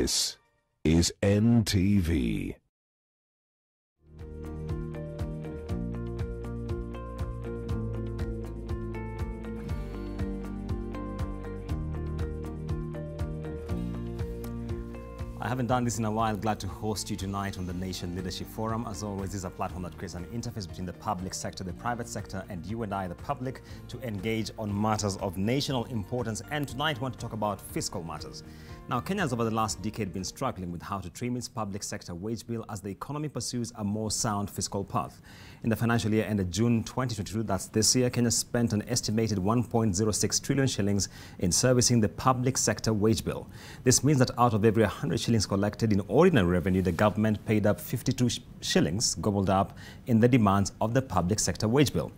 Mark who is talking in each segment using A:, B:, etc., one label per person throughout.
A: This is NTV.
B: I haven't done this in a while. Glad to host you tonight on the Nation Leadership Forum. As always, this is a platform that creates an interface between the public sector, the private sector, and you and I, the public, to engage on matters of national importance. And tonight, we want to talk about fiscal matters. Now, Kenya has over the last decade been struggling with how to trim its public sector wage bill as the economy pursues a more sound fiscal path. In the financial year ended June 2022, that's this year, Kenya spent an estimated 1.06 trillion shillings in servicing the public sector wage bill. This means that out of every 100 shillings collected in ordinary revenue, the government paid up 52 shillings gobbled up in the demands of the public sector wage bill.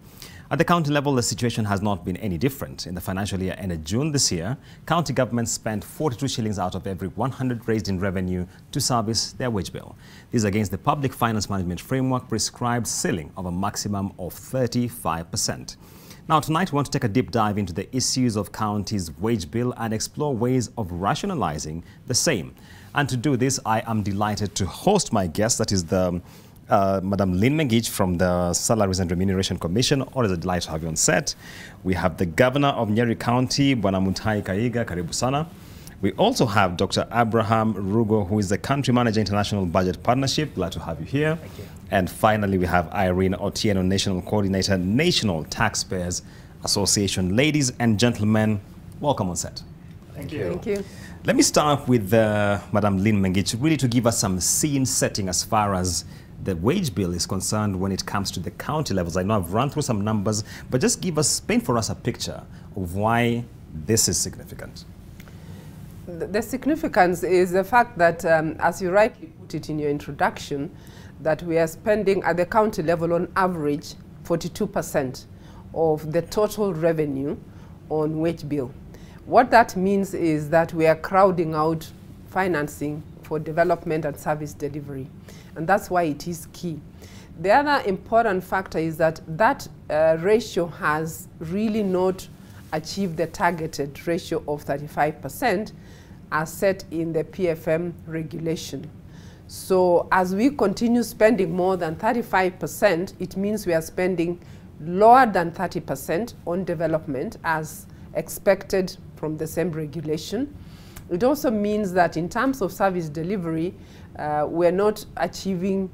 B: At the county level, the situation has not been any different. In the financial year ended June this year, county governments spent 42 shillings out of every 100 raised in revenue to service their wage bill. This is against the Public Finance Management Framework prescribed ceiling of a maximum of 35%. Now, tonight we want to take a deep dive into the issues of county's wage bill and explore ways of rationalizing the same. And to do this, I am delighted to host my guest, that is the Madam Lynn Mengich from the Salaries and Remuneration Commission. Always a delight to have you on set. We have the Governor of Nyeri County, Bwana Mutahi Kahiga. Karibu sana. We also have Dr. Abraham Rugo, who is the Country Manager, International Budget Partnership. Glad to have you here.
C: Thank you. And
B: finally, we have Irene Otieno, National Coordinator, National Taxpayers Association. Ladies and gentlemen, welcome on set.
C: Thank you.
D: Thank you.
B: Let me start with Madam Lynn Mengich, really to give us some scene setting as far as the wage bill is concerned when it comes to the county levels. I know I've run through some numbers, but just paint for us a picture of why this is significant.
D: The significance is the fact that, as you rightly put it in your introduction, that we are spending at the county level on average 42% of the total revenue on wage bill. What that means is that we are crowding out financing for development and service delivery. And that's why it is key. The other important factor is that ratio has really not achieved the targeted ratio of 35% as set in the PFM regulation. So as we continue spending more than 35%, it means we are spending lower than 30% on development as expected from the same regulation. It also means that in terms of service delivery, we're not achieving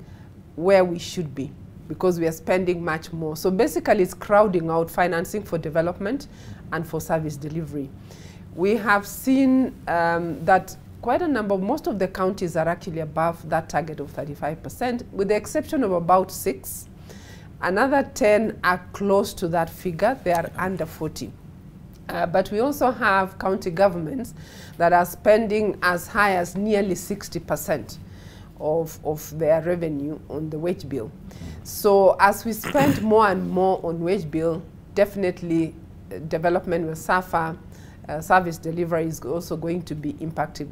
D: where we should be because we are spending much more. So basically it's crowding out financing for development and for service delivery. We have seen that quite a number, most of the counties are actually above that target of 35%, with the exception of about 6. Another 10 are close to that figure, they are under 40. But we also have county governments that are spending as high as nearly 60% of their revenue on the wage bill. So as we spend more and more on wage bill, definitely development will suffer. Service delivery is also going to be impacted.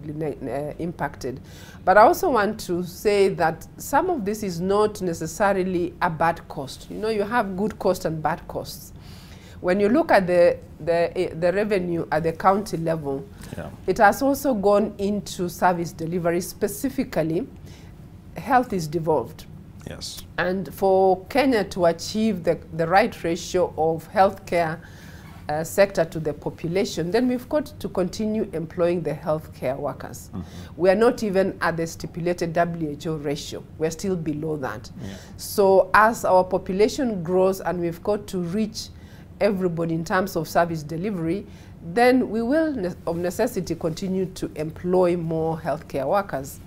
D: But I also want to say that some of this is not necessarily a bad cost. You know, you have good costs and bad costs. When you look at the revenue at the county level, it has also gone into service delivery. Specifically, health is devolved.
B: Yes. And
D: for Kenya to achieve the right ratio of healthcare sector to the population, then we've got to continue employing the healthcare workers. We are not even at the stipulated WHO ratio. We're still below that. So as our population grows and we've got to reach everybody in terms of service delivery, then we will of necessity continue to employ more healthcare workers.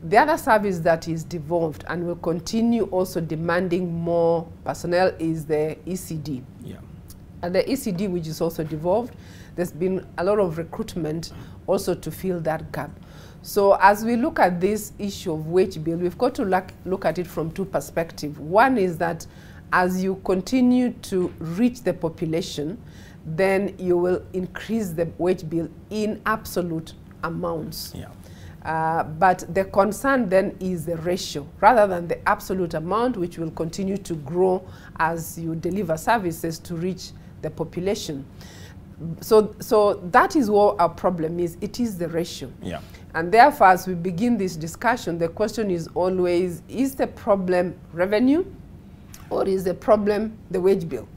D: The other service that is devolved and will continue also demanding more personnel is the ECD. And the ECD, which is also devolved, there's been a lot of recruitment also to fill that gap. So as we look at this issue of wage bill, we've got to look at it from two perspectives. One is that as you continue to reach the population, then you will increase the wage bill in absolute amounts. But the concern then is the ratio, rather than the absolute amount, which will continue to grow as you deliver services to reach the population. So that is what our problem is. It is the ratio. And therefore, as we begin this discussion, the question is always, is the problem revenue or is the problem the wage bill?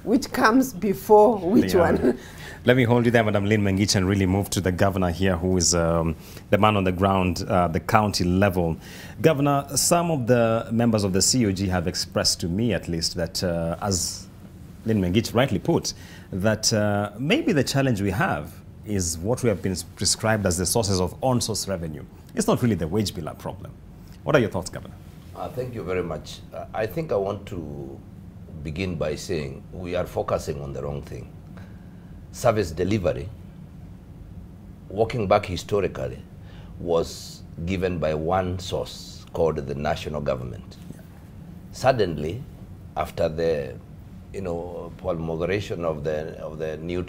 D: Which comes before which one?
B: Let me hold you there, Madam Lynn Mengich, and really move to the governor here, who is the man on the ground, the county level. Governor, some of the members of the COG have expressed to me, at least, that as Lynn Mengich rightly put, that maybe the challenge we have is what we have been prescribed as the sources of on-source revenue. It's not really the wage bill problem. What are your thoughts, Governor?
C: Thank you very much. I think I want to begin by saying we are focusing on the wrong thing. Service delivery, walking back historically, was given by one source called the national government. Yeah. Suddenly, after the promulgation of the new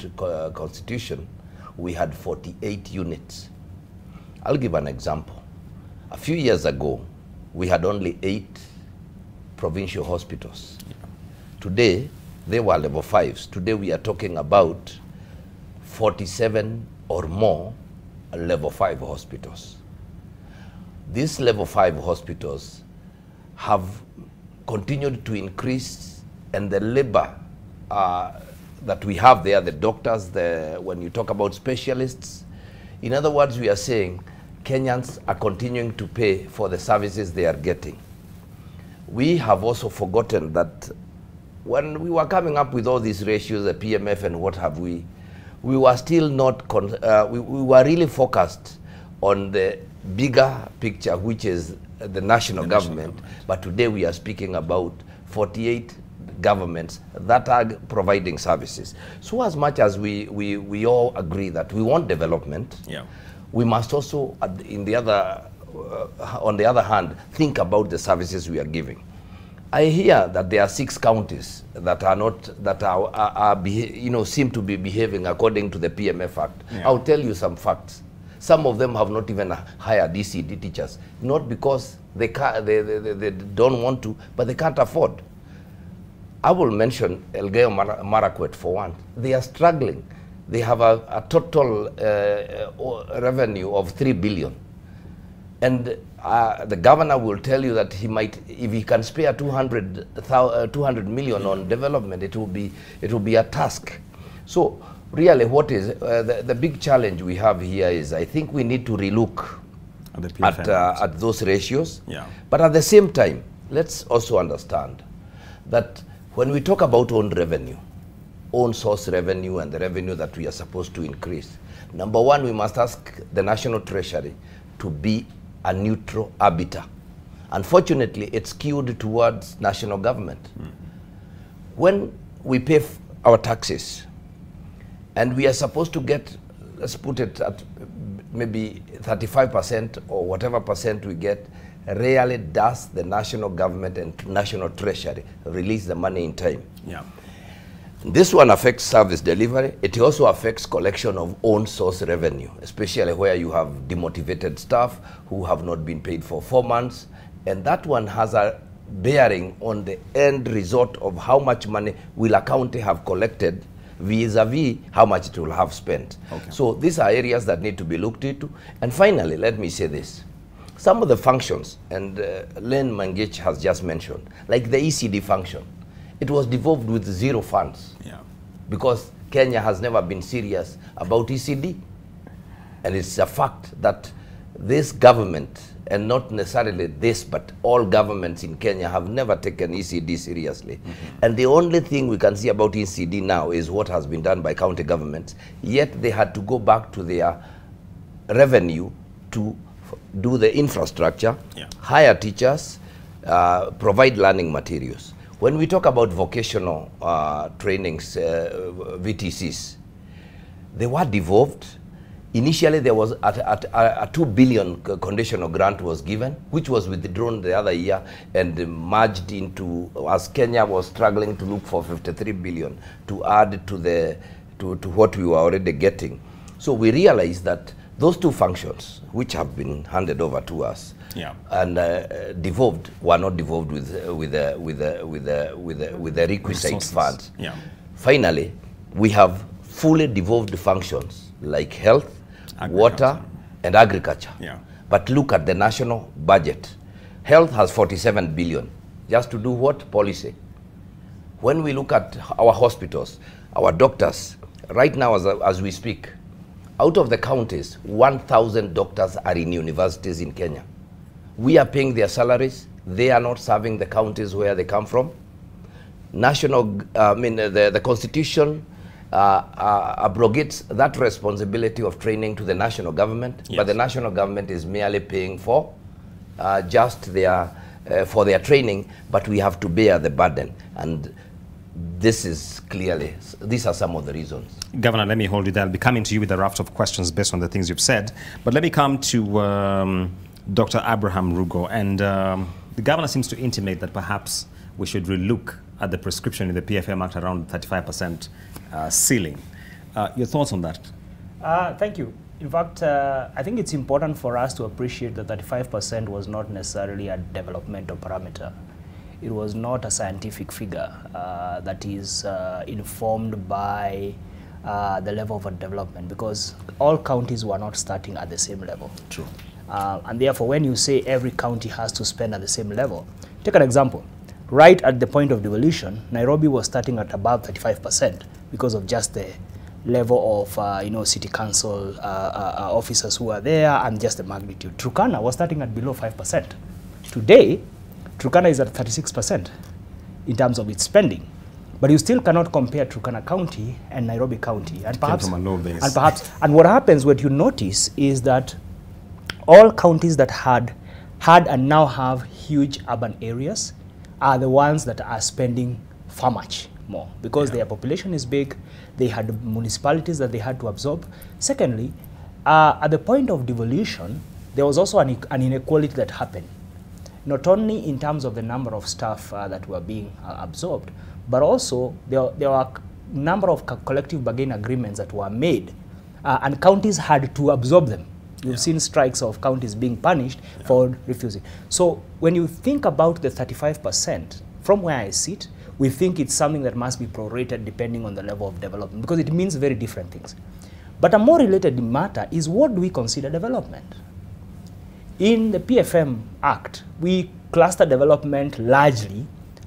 C: constitution, we had 48 units. I'll give an example. A few years ago, we had only 8 provincial hospitals. Yeah. Today, they were level 5s. Today, we are talking about 47 or more level 5 hospitals. These level 5 hospitals have continued to increase, and the labor that we have there, the doctors, when you talk about specialists, in other words, we are saying Kenyans are continuing to pay for the services they are getting. We have also forgotten that when we were coming up with all these ratios, the PMF and what have we were still not, we were really focused on the bigger picture, which is the national government. But today we are speaking about 48 governments that are providing services. So as much as we all agree that we want development, yeah, we must also, on the other hand, think about the services we are giving. I hear that there are 6 counties that are not, seem to be behaving according to the PMF Act. Yeah. I'll tell you some facts. Some of them have not even hired ECD teachers, not because they don't want to, but they can't afford. I will mention Elgeyo Marakwet for one. They are struggling. They have a total revenue of 3 billion. And the governor will tell you that he might, if he can spare 200 million on development, it will be a task. So really, what is the big challenge we have here is, I think we need to relook at those ratios. Yeah. But at the same time, let's also understand that when we talk about own revenue, own source revenue, and the revenue that we are supposed to increase, number one, we must ask the National Treasury to be a neutral arbiter. Unfortunately, it's skewed towards national government. Mm-hmm. When we pay our taxes, and we are supposed to get, let's put it at maybe 35% or whatever percent we get, rarely does the national government and national treasury release the money in time. Yeah. This one affects service delivery. It also affects collection of own source revenue, especially where you have demotivated staff who have not been paid for 4 months. And that one has a bearing on the end result of how much money will a county have collected vis-a-vis how much it will have spent. Okay. So these are areas that need to be looked into. And finally, let me say this. Some of the functions, and Lynn Mengich has just mentioned, like the ECD function, it was devolved with 0 funds. Yeah. Because Kenya has never been serious about ECD. And it's a fact that this government, and not necessarily this, but all governments in Kenya have never taken ECD seriously. Mm-hmm. And the only thing we can see about ECD now is what has been done by county governments, yet they had to go back to their revenue to do the infrastructure, yeah, hire teachers, provide learning materials. When we talk about vocational trainings, VTCs, they were devolved. Initially, there was a 2 billion conditional grant was given, which was withdrawn the other year and merged into, as Kenya was struggling to look for 53 billion to add to what we were already getting. So we realized that those 2 functions, which have been handed over to us, yeah, and devolved, were not devolved with the requisite funds. Yeah. Finally, we have fully devolved functions like health, water, and agriculture.
B: Yeah.
C: But look at the national budget. Health has 47 billion. Just to do what? Policy. When we look at our hospitals, our doctors, right now as we speak, out of the counties, 1,000 doctors are in universities in Kenya. We are paying their salaries. They are not serving the counties where they come from. The Constitution abrogates that responsibility of training to the national government,
B: yes.
C: but the national government is merely paying for just for their training, but we have to bear the burden. And this is clearly, these are some of the reasons.
B: Governor, let me hold you there. I'll be coming to you with a raft of questions based on the things you've said. But let me come to Dr. Abraham Rugo. And the governor seems to intimate that perhaps we should relook at the prescription in the PFM Act around 35% ceiling. Your thoughts on that?
E: Thank you. In fact, I think it's important for us to appreciate that 35% was not necessarily a developmental parameter. It was not a scientific figure that is informed by the level of development, because all counties were not starting at the same level.
B: True.
E: And therefore, when you say every county has to spend at the same level, take an example. Right at the point of devolution, Nairobi was starting at above 35% because of just the level of city council officers who are there and just the magnitude. Turkana was starting at below 5%. Today, Turkana is at 36% in terms of its spending. But you still cannot compare Turkana County and Nairobi County. And perhaps,
B: from a low base.
E: And what happens, what you notice is that all counties that had and now have huge urban areas are the ones that are spending far much more, because their population is big. They had municipalities that they had to absorb. Secondly, at the point of devolution, there was also an inequality that happened, not only in terms of the number of staff that were being absorbed, but also there were a number of collective bargaining agreements that were made, and counties had to absorb them. You've seen strikes of counties being punished for refusing. So when you think about the 35%, from where I sit, we think it's something that must be prorated depending on the level of development, because it means very different things. But a more related matter is, what do we consider development? In the PFM Act, we cluster development largely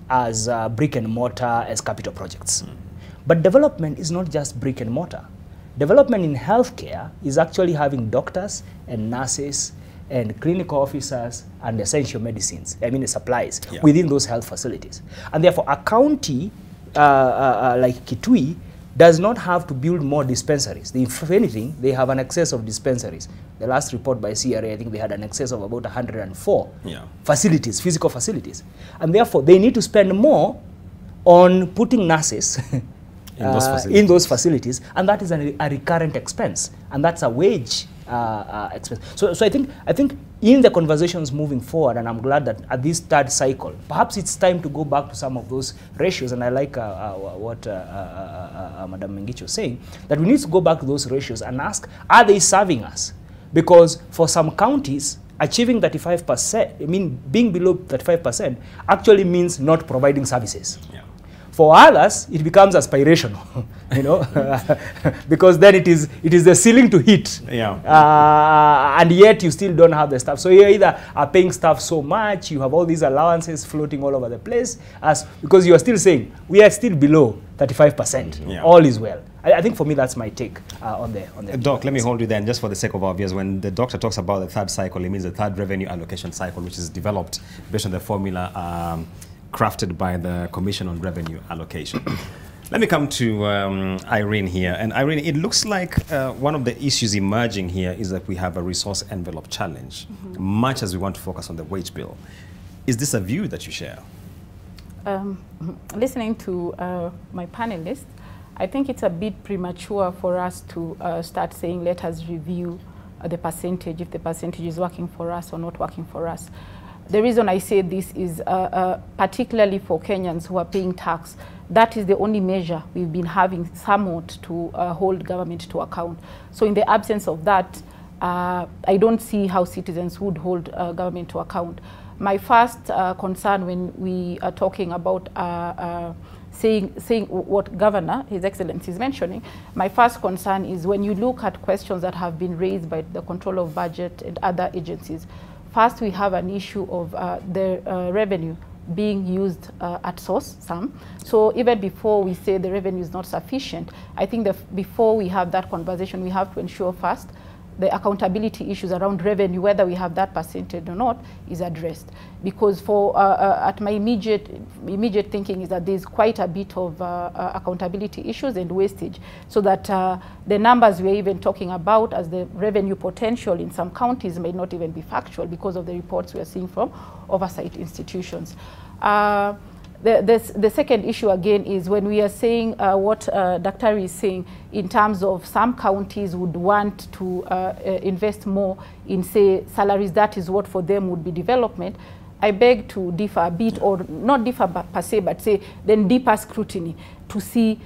E: as brick and mortar, as capital projects. But development is not just brick and mortar. Development in healthcare is actually having doctors and nurses and clinical officers and essential medicines, the supplies, within those health facilities. And therefore, a county like Kitui does not have to build more dispensaries. If anything, they have an excess of dispensaries. The last report by CRA, I think they had an excess of about 104 facilities, physical facilities. And therefore, they need to spend more on putting nurses in those facilities, and that is a recurrent expense, and that's a wage expense. So I think in the conversations moving forward, and I'm glad that at this third cycle, perhaps it's time to go back to some of those ratios, and I like what Madam Mengichi was saying, that we need to go back to those ratios and ask, are they serving us? Because for some counties, achieving 35%, being below 35% actually means not providing services. For others, it becomes aspirational, because then it is the ceiling to hit, and yet you still don't have the staff. So you either are paying staff so much, you have all these allowances floating all over the place, because you are still saying we are still below 35%. All is well. I think for me that's my take on the.
B: Doc, let me hold you there, and just for the sake of obvious, when the doctor talks about the third cycle, it means the third revenue allocation cycle, which is developed based on the formula crafted by the Commission on Revenue Allocation. Let me come to Irene here. And Irene, it looks like one of the issues emerging here is that we have a resource envelope challenge, much as we want to focus on the wage bill. Is this a view that you share?
F: Listening to my panelists, I think it's a bit premature for us to start saying, let us review the percentage, if the percentage is working for us or not working for us. The reason I say this is particularly for Kenyans who are paying tax, that is the only measure we've been having somewhat to hold government to account. So in the absence of that, I don't see how citizens would hold government to account. My first concern when we are talking about saying what Governor, His Excellency, is mentioning, my first concern is when you look at questions that have been raised by the Control of Budget and other agencies. First, we have an issue of the revenue being used at source, some. So even before we say the revenue is not sufficient, I think that before we have that conversation, we have to ensure first the accountability issues around revenue, whether we have that percentage or not, is addressed. Because for at my immediate thinking is that there's quite a bit of accountability issues and wastage, so that the numbers we're even talking about as the revenue potential in some counties may not even be factual because of the reports we are seeing from oversight institutions. The second issue again is when we are saying what Dr. is saying in terms of some counties would want to invest more in, say, salaries, that is what for them would be development. I beg to differ a bit, or not differ per se, but say then deeper scrutiny to see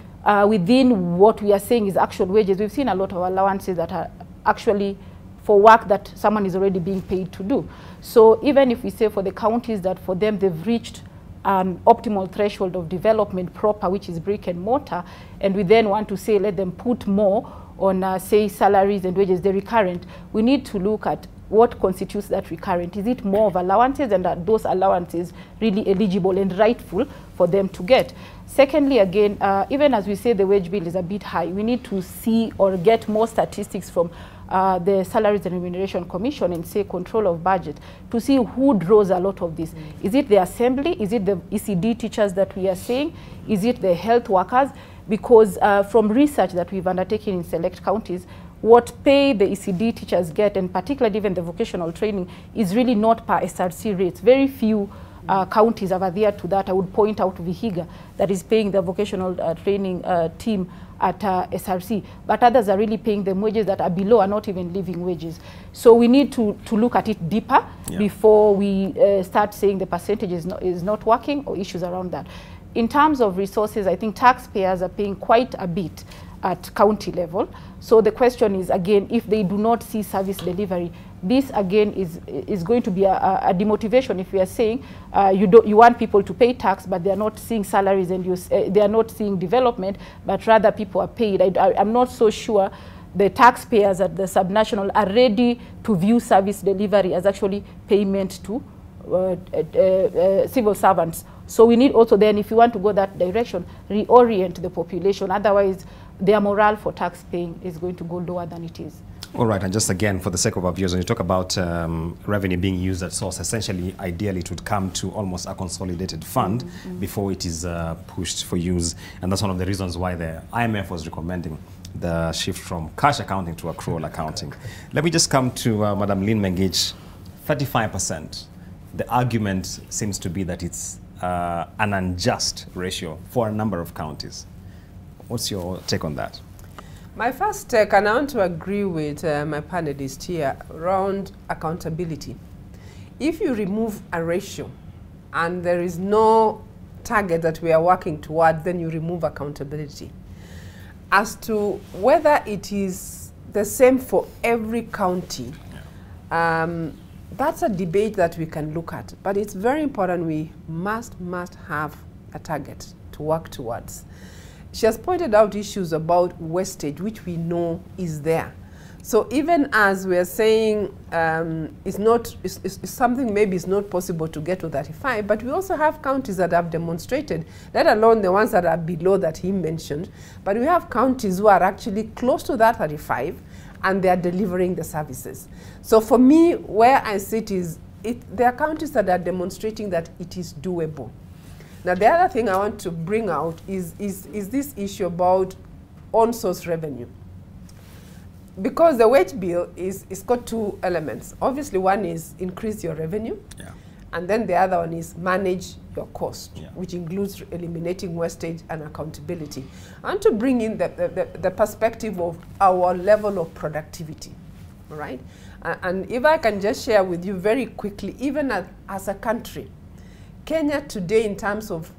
F: within what we are saying is actual wages. We've seen a lot of allowances that are actually for work that someone is already being paid to do. So even if we say for the counties that for them they've reached an optimal threshold of development proper, which is brick and mortar, and we then want to say let them put more on say salaries and wages, the recurrent, we need to look at what constitutes that recurrent. Is it more of allowances, and are those allowances really eligible and rightful for them to get? Secondly, again, even as we say the wage bill is a bit high, we need to see or get more statistics from the Salaries and Remuneration Commission and say Control of Budget to see who draws a lot of this. Is it the assembly? Is it the ECD teachers that we are saying? Is it the health workers? Because from research that we've undertaken in select counties, what pay the ECD teachers get, and particularly even the vocational training, is really not per SRC rates. Very few counties have adhered to that. I would point out Vihiga, that is paying the vocational training team at SRC, but others are really paying them wages that are below, are not even living wages. So we need to look at it deeper before we start saying the percentage is not working, or issues around that. In terms of resources, I think taxpayers are paying quite a bit at county level. So the question is, again, if they do not see service delivery, this again is going to be a demotivation. If we are saying you want people to pay tax, but they are not seeing salaries, and they are not seeing development, but rather people are paid. I'm not so sure the taxpayers at the subnational are ready to view service delivery as actually payment to civil servants. So we need also then, if you want to go that direction, reorient the population. Otherwise, their morale for tax paying is going to go lower than it is.
B: All right, and just again, for the sake of our viewers, when you talk about revenue being used at source, essentially, ideally, it would come to almost a consolidated fund before it is pushed for use. And that's one of the reasons why the IMF was recommending the shift from cash accounting to accrual accounting. Let me just come to Madam Lynn Mengich. 35%. The argument seems to be that it's an unjust ratio for a number of counties. What's your take on that?
D: My first take, and I want to agree with my panelist here, around accountability. If you remove a ratio and there is no target that we are working towards, then you remove accountability. As to whether it is the same for every county, that's a debate that we can look at. But it's very important we must have a target to work towards. She has pointed out issues about wastage, which we know is there. So even as we are saying it's something maybe is not possible to get to 35, but we also have counties that have demonstrated, let alone the ones that are below that he mentioned, but we have counties who are actually close to that 35 and they are delivering the services. So for me, where I sit is, there are counties that are demonstrating that it is doable. Now, the other thing I want to bring out is this issue about on-source revenue. Because the wage bill is got two elements. Obviously, one is increase your revenue, and then the other one is manage your cost, which includes eliminating wastage and accountability. I want to bring in the perspective of our level of productivity, all right? And if I can just share with you very quickly, even as a country, Kenya today, in terms of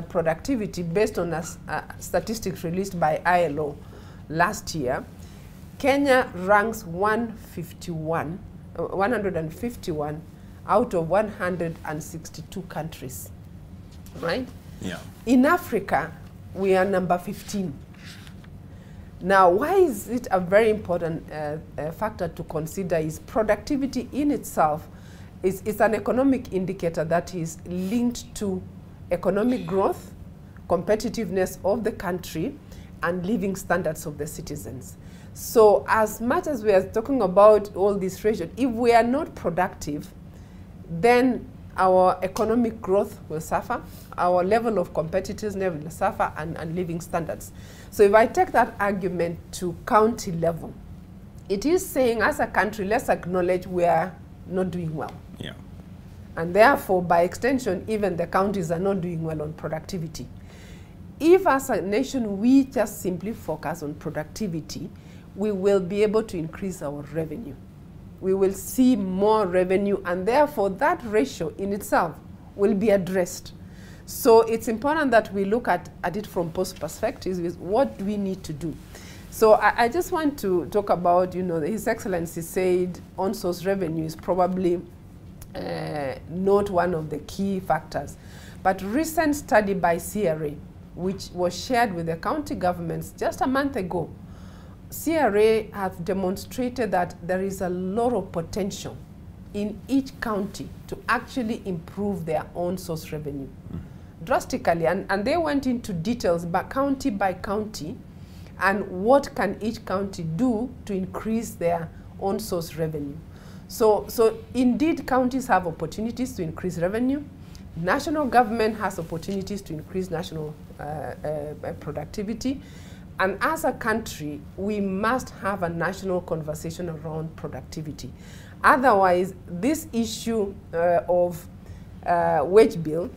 D: productivity, based on statistics released by ILO last year, Kenya ranks 151 out of 162 countries, right?
B: Yeah.
D: In Africa, we are number 15. Now, why is it a very important factor to consider is productivity in itself is an economic indicator that is linked to economic growth, competitiveness of the country, and living standards of the citizens. So as much as we are talking about all these ratios, if we are not productive, then our economic growth will suffer, our level of competitiveness will suffer, and living standards. So if I take that argument to county level, it is saying as a country, let's acknowledge we are not doing well.
B: Yeah.
D: And therefore, by extension, even the counties are not doing well on productivity. If as a nation we just simply focus on productivity, we will be able to increase our revenue. We will see more revenue, and therefore that ratio in itself will be addressed. So it's important that we look at it from both perspectives, with what do we need to do. So I just want to talk about, His Excellency said on-source revenue is probably not one of the key factors. But recent study by CRA, which was shared with the county governments just a month ago, CRA have demonstrated that there is a lot of potential in each county to actually improve their own source revenue drastically. And they went into details by county and what can each county do to increase their own source revenue. So indeed, counties have opportunities to increase revenue. National government has opportunities to increase national productivity. And as a country, we must have a national conversation around productivity. Otherwise, this issue of wage bill,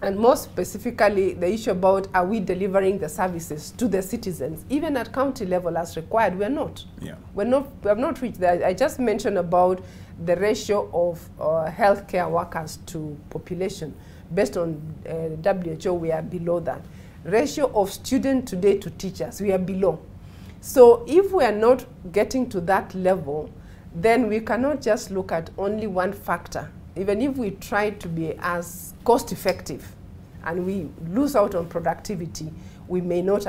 D: and more specifically, the issue about are we delivering the services to the citizens, even at county level as required, we're not. Yeah. We have not reached that. I just mentioned about the ratio of healthcare workers to population. Based on WHO, we are below that. Ratio of student today to teachers, we are below. So if we are not getting to that level, then we cannot just look at only one factor. Even if we try to be as cost effective and we lose out on productivity, we may not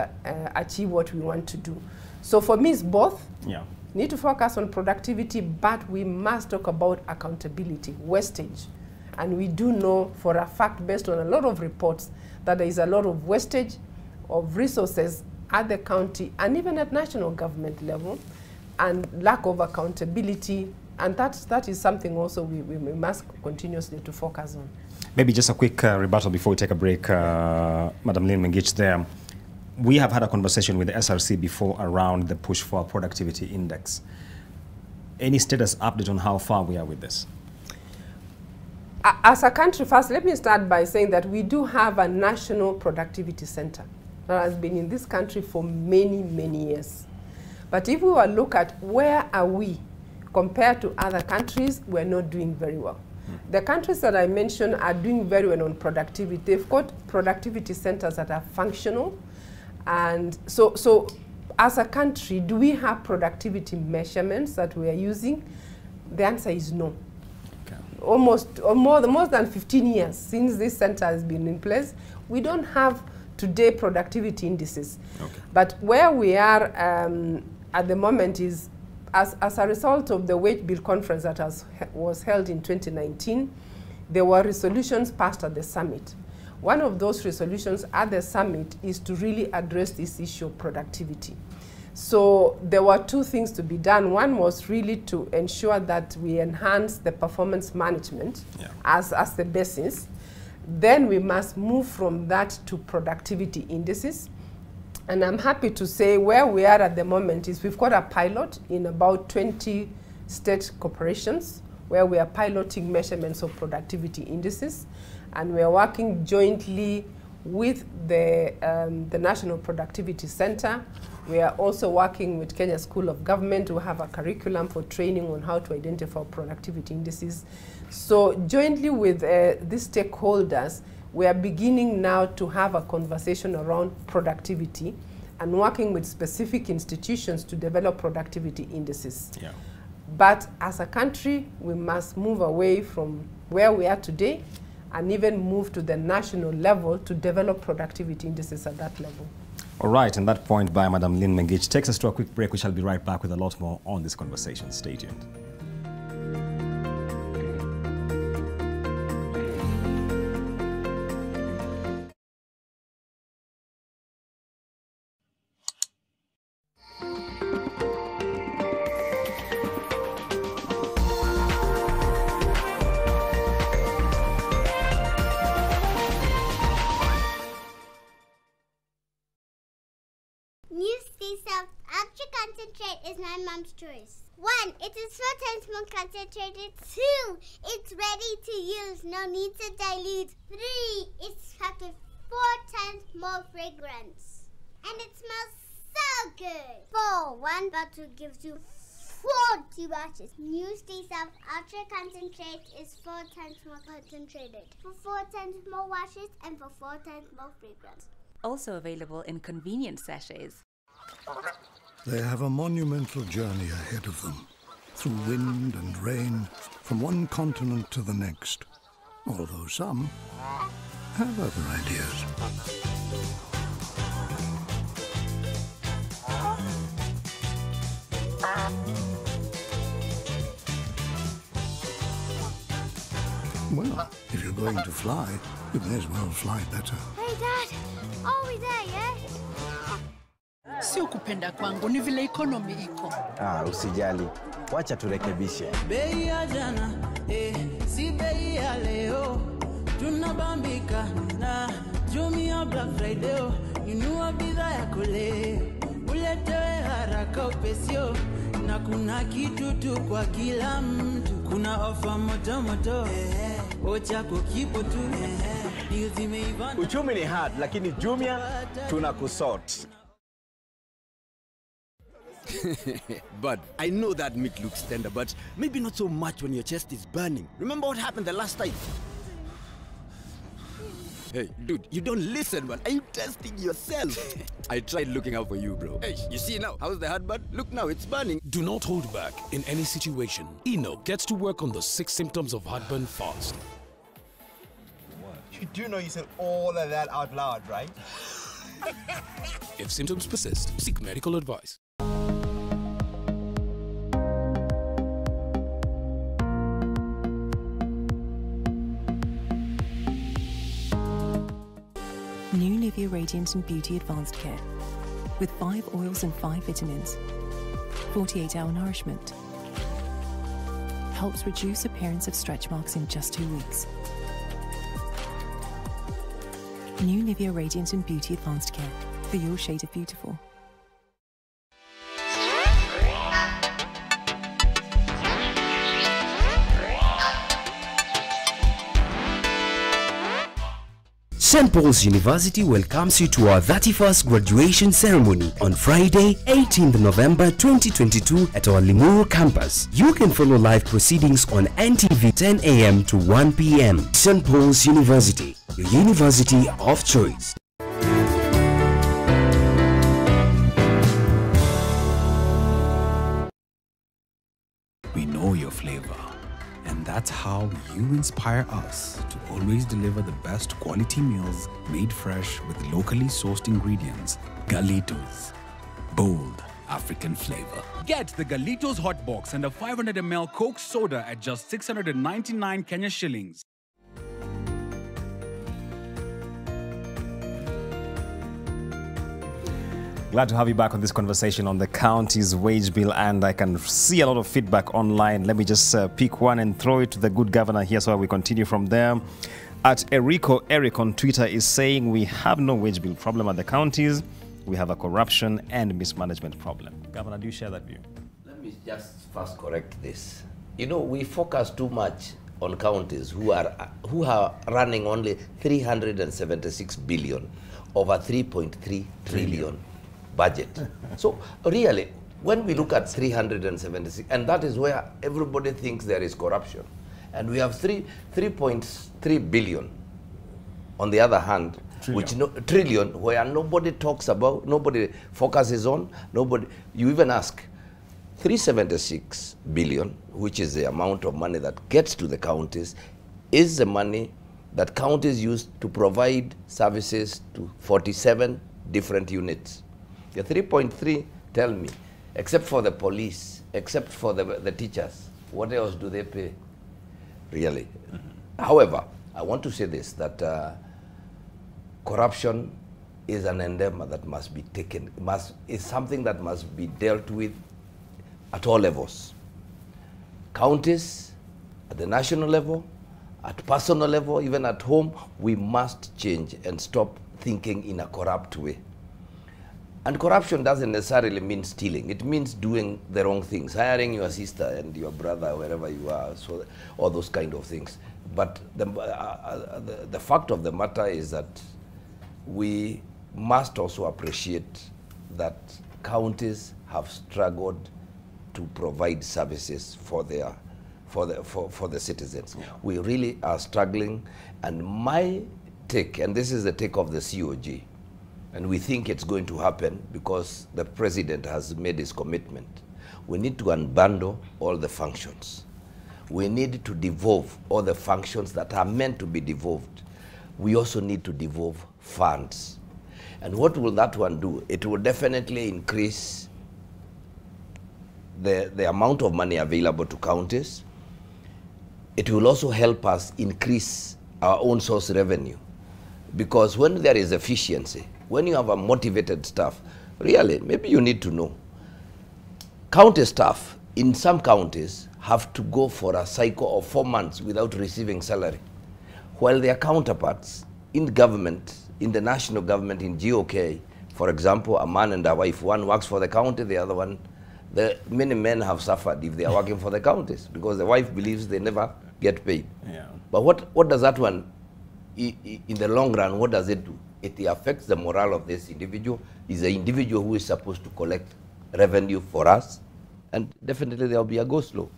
D: achieve what we want to do. So for me, it's both. Yeah. Need to focus on productivity, but we must talk about accountability, wastage. And we do know for a fact, based on a lot of reports, that there is a lot of wastage of resources at the county and even at national government level, and lack of accountability. And that is something also we must continuously to focus on.
B: Maybe just a quick rebuttal before we take a break, Madam Lynn Mengich there. We have had a conversation with the SRC before around the push for a productivity index. Any status update on how far we are with this?
D: As a country, first, let me start by saying that we do have a national productivity center that has been in this country for many, many years. But if we were to look at where are we compared to other countries, we're not doing very well. The countries that I mentioned are doing very well on productivity. They've got productivity centers that are functional. And so as a country, do we have productivity measurements that we are using? The answer is no. More than 15 years since this center has been in place, we don't have today productivity indices. Okay. But where we are at the moment is, as a result of the wage bill conference that was held in 2019, there were resolutions passed at the summit. One of those resolutions at the summit is to really address this issue of productivity. So there were two things to be done. One was really to ensure that we enhance the performance management as the basis. Then we must move from that to productivity indices. And I'm happy to say where we are at the moment is we've got a pilot in about 20 state corporations where we are piloting measurements of productivity indices. And we are working jointly with the National Productivity Center. We are also working with Kenya School of Government to have a curriculum for training on how to identify productivity indices. So jointly with these stakeholders, we are beginning now to have a conversation around productivity and working with specific institutions to develop productivity indices. Yeah. But as a country, we must move away from where we are today and even move to the national level to develop productivity indices at that level.
B: All right, and that point by Madam Lynn Mengich takes us to a quick break. We shall be right back with a lot more on this conversation. Stay tuned.
G: Newstea South Ultra Concentrate is my mom's choice. 1. It is 4 times more concentrated. 2. It's ready to use, no need to dilute. 3. It's packed with 4 times more fragrance. And it smells so good. 4. One bottle gives you 40 washes. Newstea South Ultra Concentrate is 4 times more concentrated, for 4 times more washes, and for 4 times more fragrance.
H: Also available in convenient sachets.
I: They have a monumental journey ahead of them, through wind and rain, from one continent to the next, although some have other ideas. Well, if you're going to fly, you may as well fly better.
G: Hey Dad, are we there yet?
J: Sio kupenda kwangu, ni vile economy iko.
K: Usijali. Wacha turekebishe.
L: Bei ya jana, si bei ya leo. Tunabambika na Jumia Black Friday. Inua bidhaa yako leo. Uletewe haraka upesio. Na kuna kitu tu kwa kila mtu. Kuna ofa moto moto. Ocha kukipo tu.
K: Uchumi ni hard, lakini Jumia tunakusort.
M: But I know that meat looks tender, but maybe not so much when your chest is burning. Remember what happened the last time? Hey, dude, you don't listen, man. Are you testing yourself? I tried looking out for you, bro. Hey, you see now? How's the heartburn? Look now, it's burning.
N: Do not hold back in any situation. Eno gets to work on the 6 symptoms of heartburn fast.
O: You do know you said all of that out loud, right?
N: If symptoms persist, seek medical advice.
P: New Nivea Radiant and Beauty Advanced Care. With 5 oils and 5 vitamins. 48-hour nourishment. Helps reduce appearance of stretch marks in just 2 weeks. New Nivea Radiant and Beauty Advanced Care. For your shade of beautiful.
Q: St. Paul's University welcomes you to our 31st graduation ceremony on Friday, 18th November 2022 at our Limuru campus. You can follow live proceedings on NTV 10 a.m. to 1 p.m. St. Paul's University, your university of choice.
R: We know your flavor, and that's how you inspire us to always deliver the best quality meals made fresh with locally sourced ingredients. Galitos, bold African flavor.
S: Get the Galitos Hot Box and a 500 ml Coke soda at just 699 Kenya shillings.
B: Glad to have you back on this conversation on the county's wage bill, and I can see a lot of feedback online. Let me just pick one and throw it to the good governor here so we continue from there. At Eric on Twitter is saying we have no wage bill problem at the counties. We have a corruption and mismanagement problem. Governor, do you share that view?
C: Let me just first correct this. You know, we focus too much on counties who are running only 376 billion over 3.3 trillion budget. So really, when we look at 376, and that is where everybody thinks there is corruption, and we have 3.3 billion on the other hand, trillion, where nobody talks about, nobody focuses on, nobody, you even ask, 376 billion, which is the amount of money that gets to the counties, is the money that counties used to provide services to 47 different units. The 3.3, tell me, except for the police, except for the teachers, what else do they pay, really? However, I want to say this, that corruption is an endeavor that must be taken, is something that must be dealt with at all levels. Counties, at the national level, at personal level, even at home, we must change and stop thinking in a corrupt way. And corruption doesn't necessarily mean stealing. It means doing the wrong things, hiring your sister and your brother, wherever you are, so all those kind of things. But the fact of the matter is that we must also appreciate that counties have struggled to provide services for the citizens. Yeah. We really are struggling, and my take, and this is the take of the COG, and we think it's going to happen because the president has made his commitment. We need to unbundle all the functions. We need to devolve all the functions that are meant to be devolved. We also need to devolve funds. And what will that one do? It will definitely increase the amount of money available to counties. It will also help us increase our own source revenue. Because when there is efficiency, when you have a motivated staff, really, maybe you need to know, county staff in some counties have to go for a cycle of 4 months without receiving salary, while their counterparts in government, in the national government, in GOK, for example, a man and a wife, one works for the county, the other one, many men have suffered if they are working for the counties because the wife believes they never get paid. Yeah. But what does that one, in the long run, what does it do? It affects the morale of this individual. Is the individual who is supposed to collect revenue for us, and definitely there will be a go-slow.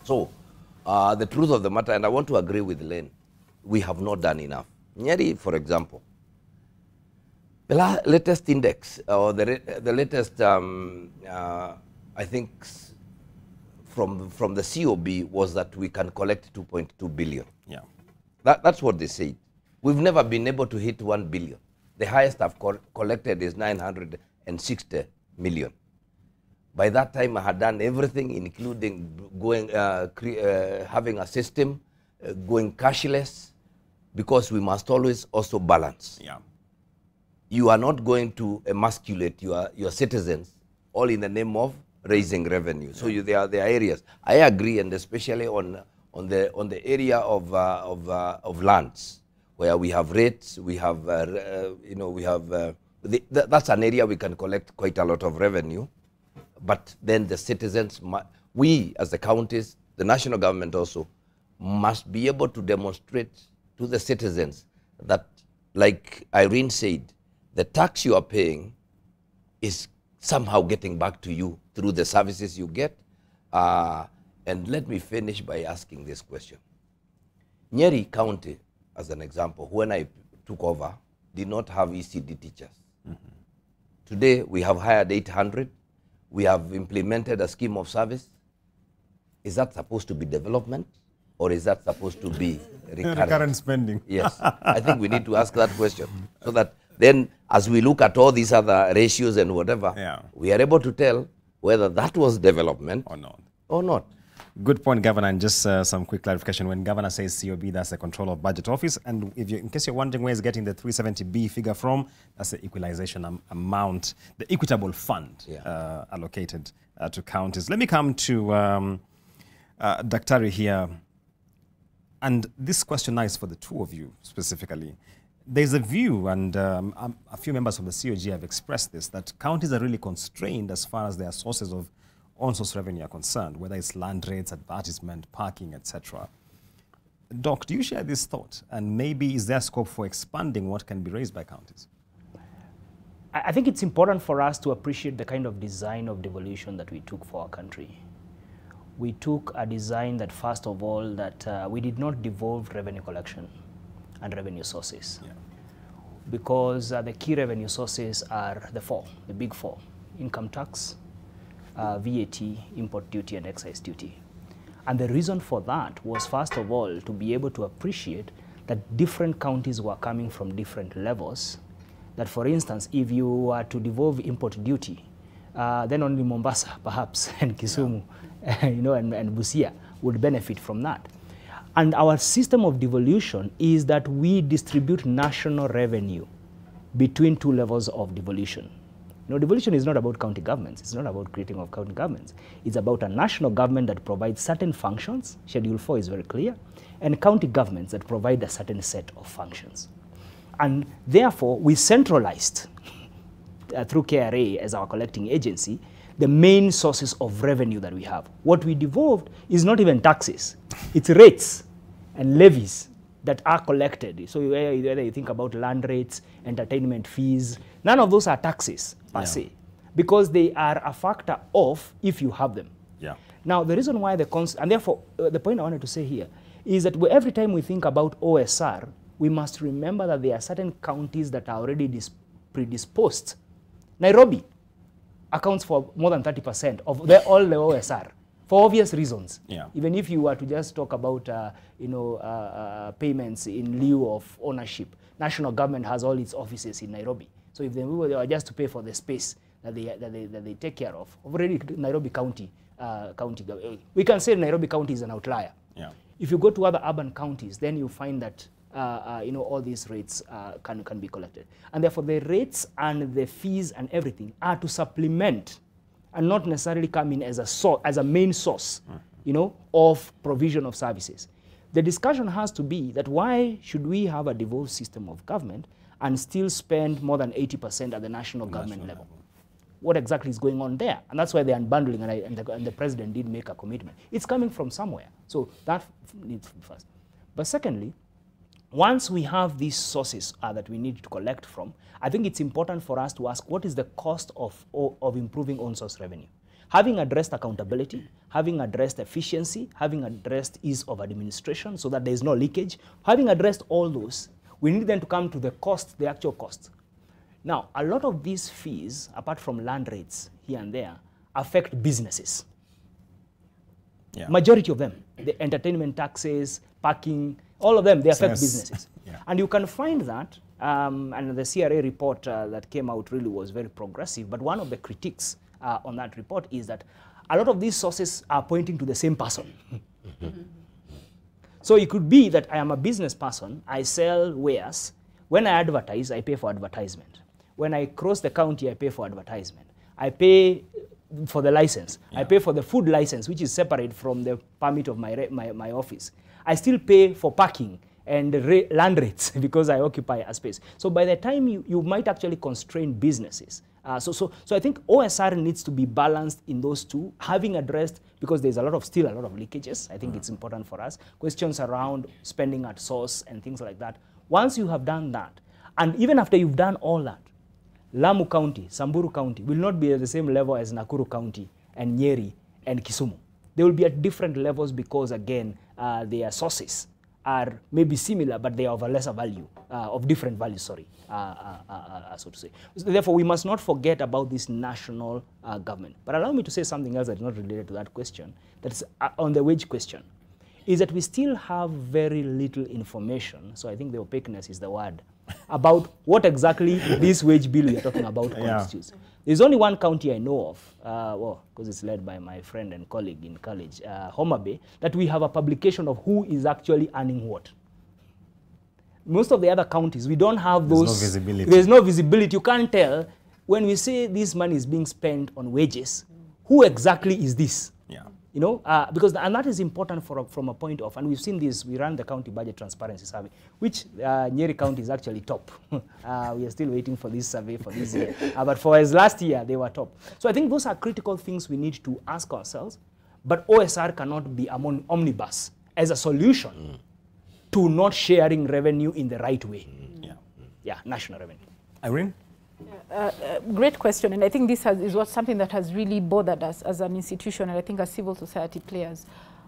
C: So, the truth of the matter, and I want to agree with Len, we have not done enough. Nyeri, for example, the latest index, or the latest, I think, from the COB was that we can collect 2.2 billion. Yeah. That's what they said. We've never been able to hit 1 billion. The highest I've collected is 960 million. By that time, I had done everything, including going, having a system, going cashless, because we must always also balance. Yeah. You are not going to emasculate your citizens all in the name of raising revenue. So there are areas. I agree, and especially on the area of lands where we have rates, we have that's an area we can collect quite a lot of revenue. But then the citizens, we as the counties, the national government also, must be able to demonstrate to the citizens that, like Irene said, the tax you are paying is somehow getting back to you through the services you get. And let me finish by asking this question. Nyeri County, as an example, when I took over, did not have ECD teachers. Mm-hmm. Today, we have hired 800. We have implemented a scheme of service. Is that supposed to be development, or is that supposed to be recurrent spending? Yes, I think we need to ask that question, so that then as we look at all these other ratios and whatever, we are able to tell whether that was development or not.
B: Good point, Governor. And just some quick clarification. When Governor says COB, that's the Control of Budget Office. And in case you're wondering where he's getting the 370B figure from, that's the equalization amount, the equitable fund allocated to counties. Let me come to Daktari here. And this question now is for the two of you specifically. There's a view, and a few members of the COG have expressed this, that counties are really constrained as far as their sources of on-source revenue are concerned, whether it's land rates, advertisement, parking, etc. Doc, do you share this thought? And maybe is there scope for expanding what can be raised by counties?
E: I think it's important for us to appreciate the kind of design of devolution that we took for our country. We took a design that, first of all, that we did not devolve revenue collection and revenue sources. Yeah. Because the key revenue sources are the big four: income tax, VAT, import duty, and excise duty. And the reason for that was, first of all, to be able to appreciate that different counties were coming from different levels. That, for instance, if you were to devolve import duty, then only Mombasa, perhaps, and Kisumu, you know, and Busia would benefit from that. And our system of devolution is that we distribute national revenue between two levels of devolution. You know, devolution is not about county governments. It's not about creating of county governments. It's about a national government that provides certain functions. Schedule 4 is very clear. And county governments that provide a certain set of functions. And therefore, we centralized through KRA as our collecting agency, the main sources of revenue that we have. What we devolved is not even taxes. It's rates and levies that are collected. So whether you think about land rates, entertainment fees, none of those are taxes per se, because they are a factor of if you have them.
B: Yeah.
E: Now, the reason why and therefore, the point I wanted to say here is that every time we think about OSR, we must remember that there are certain counties that are already predisposed. Nairobi accounts for more than 30% of all the OSR for obvious reasons. Yeah. Even if you were to just talk about payments in lieu of ownership, national government has all its offices in Nairobi. So if they were just to pay for the space that they take care of, already Nairobi County, we can say Nairobi County is an outlier. Yeah. If you go to other urban counties, then you find that all these rates can be collected. And therefore, the rates and the fees and everything are to supplement and not necessarily come in as a main source, of provision of services. The discussion has to be that why should we have a devolved system of government and still spend more than 80% at the national government level? What exactly is going on there? And that's why the unbundling, and the president did make a commitment. It's coming from somewhere. So that needs first. But secondly, once we have these sources that we need to collect from, I think it's important for us to ask what is the cost of improving own source revenue. Having addressed accountability, having addressed efficiency, having addressed ease of administration so that there is no leakage, having addressed all those, we need then to come to the cost, the actual cost. Now, a lot of these fees, apart from land rates here and there, affect businesses. Yeah. Majority of them, the entertainment taxes, parking, all of them, they affect businesses. Yeah. And you can find that, and the CRA report that came out really was very progressive, but one of the critiques on that report is that a lot of these sources are pointing to the same person. So it could be that I am a business person, I sell wares. When I advertise, I pay for advertisement. When I cross the county, I pay for advertisement. I pay for the license. Yeah. I pay for the food license, which is separate from the permit of my office. I still pay for parking and land rates because I occupy a space. So by the time you might actually constrain businesses. So I think OSR needs to be balanced in those two, having addressed, because there's still a lot of leakages. I think it's important for us. Questions around spending at source and things like that. Once you have done that, and even after you've done all that, Lamu County, Samburu County will not be at the same level as Nakuru County and Nyeri and Kisumu. They will be at different levels because, again, their sources are maybe similar, but they are of a lesser value, of different values, sorry, so to say. Therefore, we must not forget about this national government. But allow me to say something else that is not related to that question, that's on the wage question, is that we still have very little information, so I think the opaqueness is the word, about what exactly this wage bill we are talking about constitutes. There's only one county I know of, because it's led by my friend and colleague in college, Homa Bay, that we have a publication of who is actually earning what. Most of the other counties, we don't have those. There's no visibility. There's no visibility. You can't tell when we say this money is being spent on wages, who exactly is this? Yeah. Because and that is important from a point of, and we've seen this, we ran the county budget transparency survey, which Nyeri County is actually top. We are still waiting for this survey for this year. But for as last year, they were top. So I think those are critical things we need to ask ourselves. But OSR cannot be an omnibus as a solution to not sharing revenue in the right way. Yeah, national revenue.
B: Irene?
F: Great question, and I think this is something that has really bothered us as an institution, and I think as civil society players.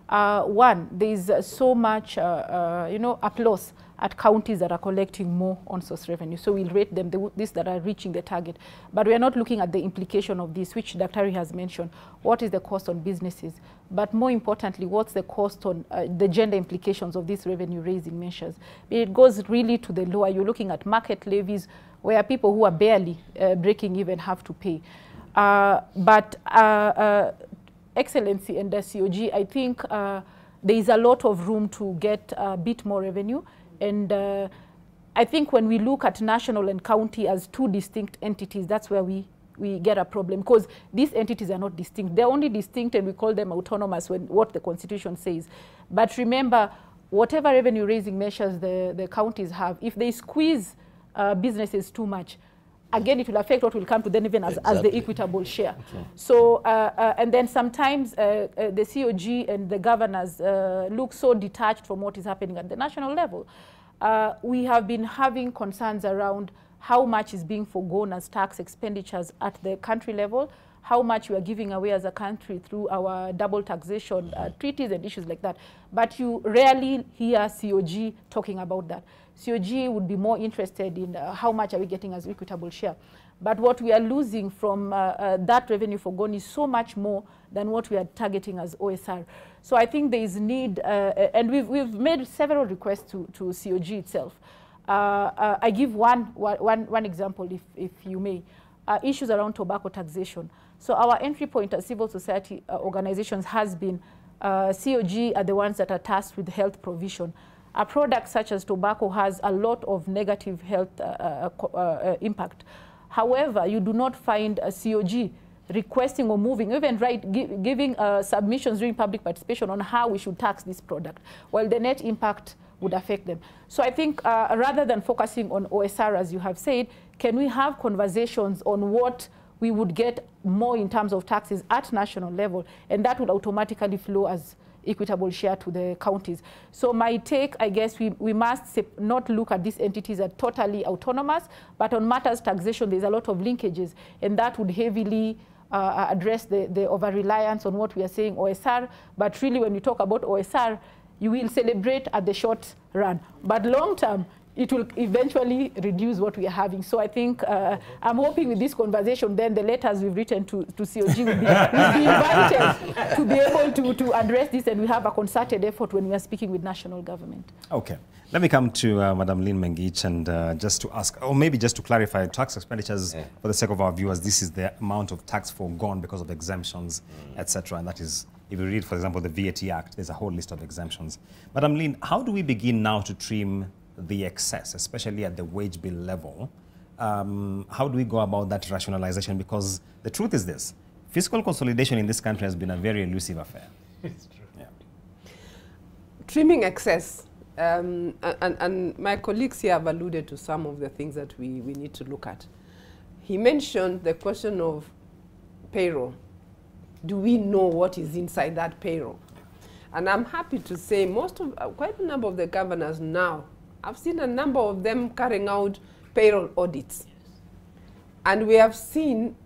F: One, there is so much, applause at counties that are collecting more on-source revenue. So we'll rate them, these that are reaching the target. But we are not looking at the implication of this, which Dr. has mentioned. What is the cost on businesses? But more importantly, what's the cost on the gender implications of these revenue-raising measures? It goes really to the lower. You're looking at market levies, where people who are barely breaking even have to pay. Excellency and the COG, I think there is a lot of room to get a bit more revenue. And I think when we look at national and county as two distinct entities, that's where we get a problem, because these entities are not distinct. They're only distinct, and we call them autonomous when what the Constitution says. But remember, whatever revenue-raising measures the counties have, if they squeeze businesses too much, again, it will affect what will come to them even as the equitable share. Okay. So, and then sometimes the COG and the governors look so detached from what is happening at the national level. We have been having concerns around how much is being forgone as tax expenditures at the country level, how much we are giving away as a country through our double taxation treaties and issues like that. But you rarely hear COG talking about that. COG would be more interested in how much are we getting as equitable share. But what we are losing from that revenue forgone is so much more than what we are targeting as OSR. So I think there is need, and we've made several requests to COG itself. I give one example, if you may. Issues around tobacco taxation. So our entry point as civil society organizations has been COG are the ones that are tasked with health provision. A product such as tobacco has a lot of negative health impact. However, you do not find a COG requesting or moving, even giving submissions during public participation on how we should tax this product, while the net impact would affect them. So I think rather than focusing on OSR, as you have said, can we have conversations on what we would get more in terms of taxes at national level, and that would automatically flow as equitable share to the counties. So my take, I guess, we must not look at these entities as totally autonomous, but on matters taxation, there's a lot of linkages, and that would heavily address the over-reliance on what we are saying OSR. But really, when you talk about OSR, you will celebrate at the short run. But long term, it will eventually reduce what we are having. So I think I'm hoping with this conversation, then the letters we've written to COG will be invited to be able to address this, and we have a concerted effort when we are speaking with national government.
B: Okay. Let me come to Madam Lynn Mengich, and just to ask, or maybe just to clarify, tax expenditures, for the sake of our viewers, this is the amount of tax foregone because of exemptions, etc. And that is, if you read, for example, the VAT Act, there's a whole list of exemptions. Madam Lynn, how do we begin now to trim the excess, especially at the wage bill level? How do we go about that rationalization? Because the truth is this, fiscal consolidation in this country has been a very elusive affair.
D: It's true. Yeah. Trimming excess, and my colleagues here have alluded to some of the things that we need to look at. He mentioned the question of payroll. Do we know what is inside that payroll? And I'm happy to say quite a number of the governors now, I've seen a number of them carrying out payroll audits. And we have seen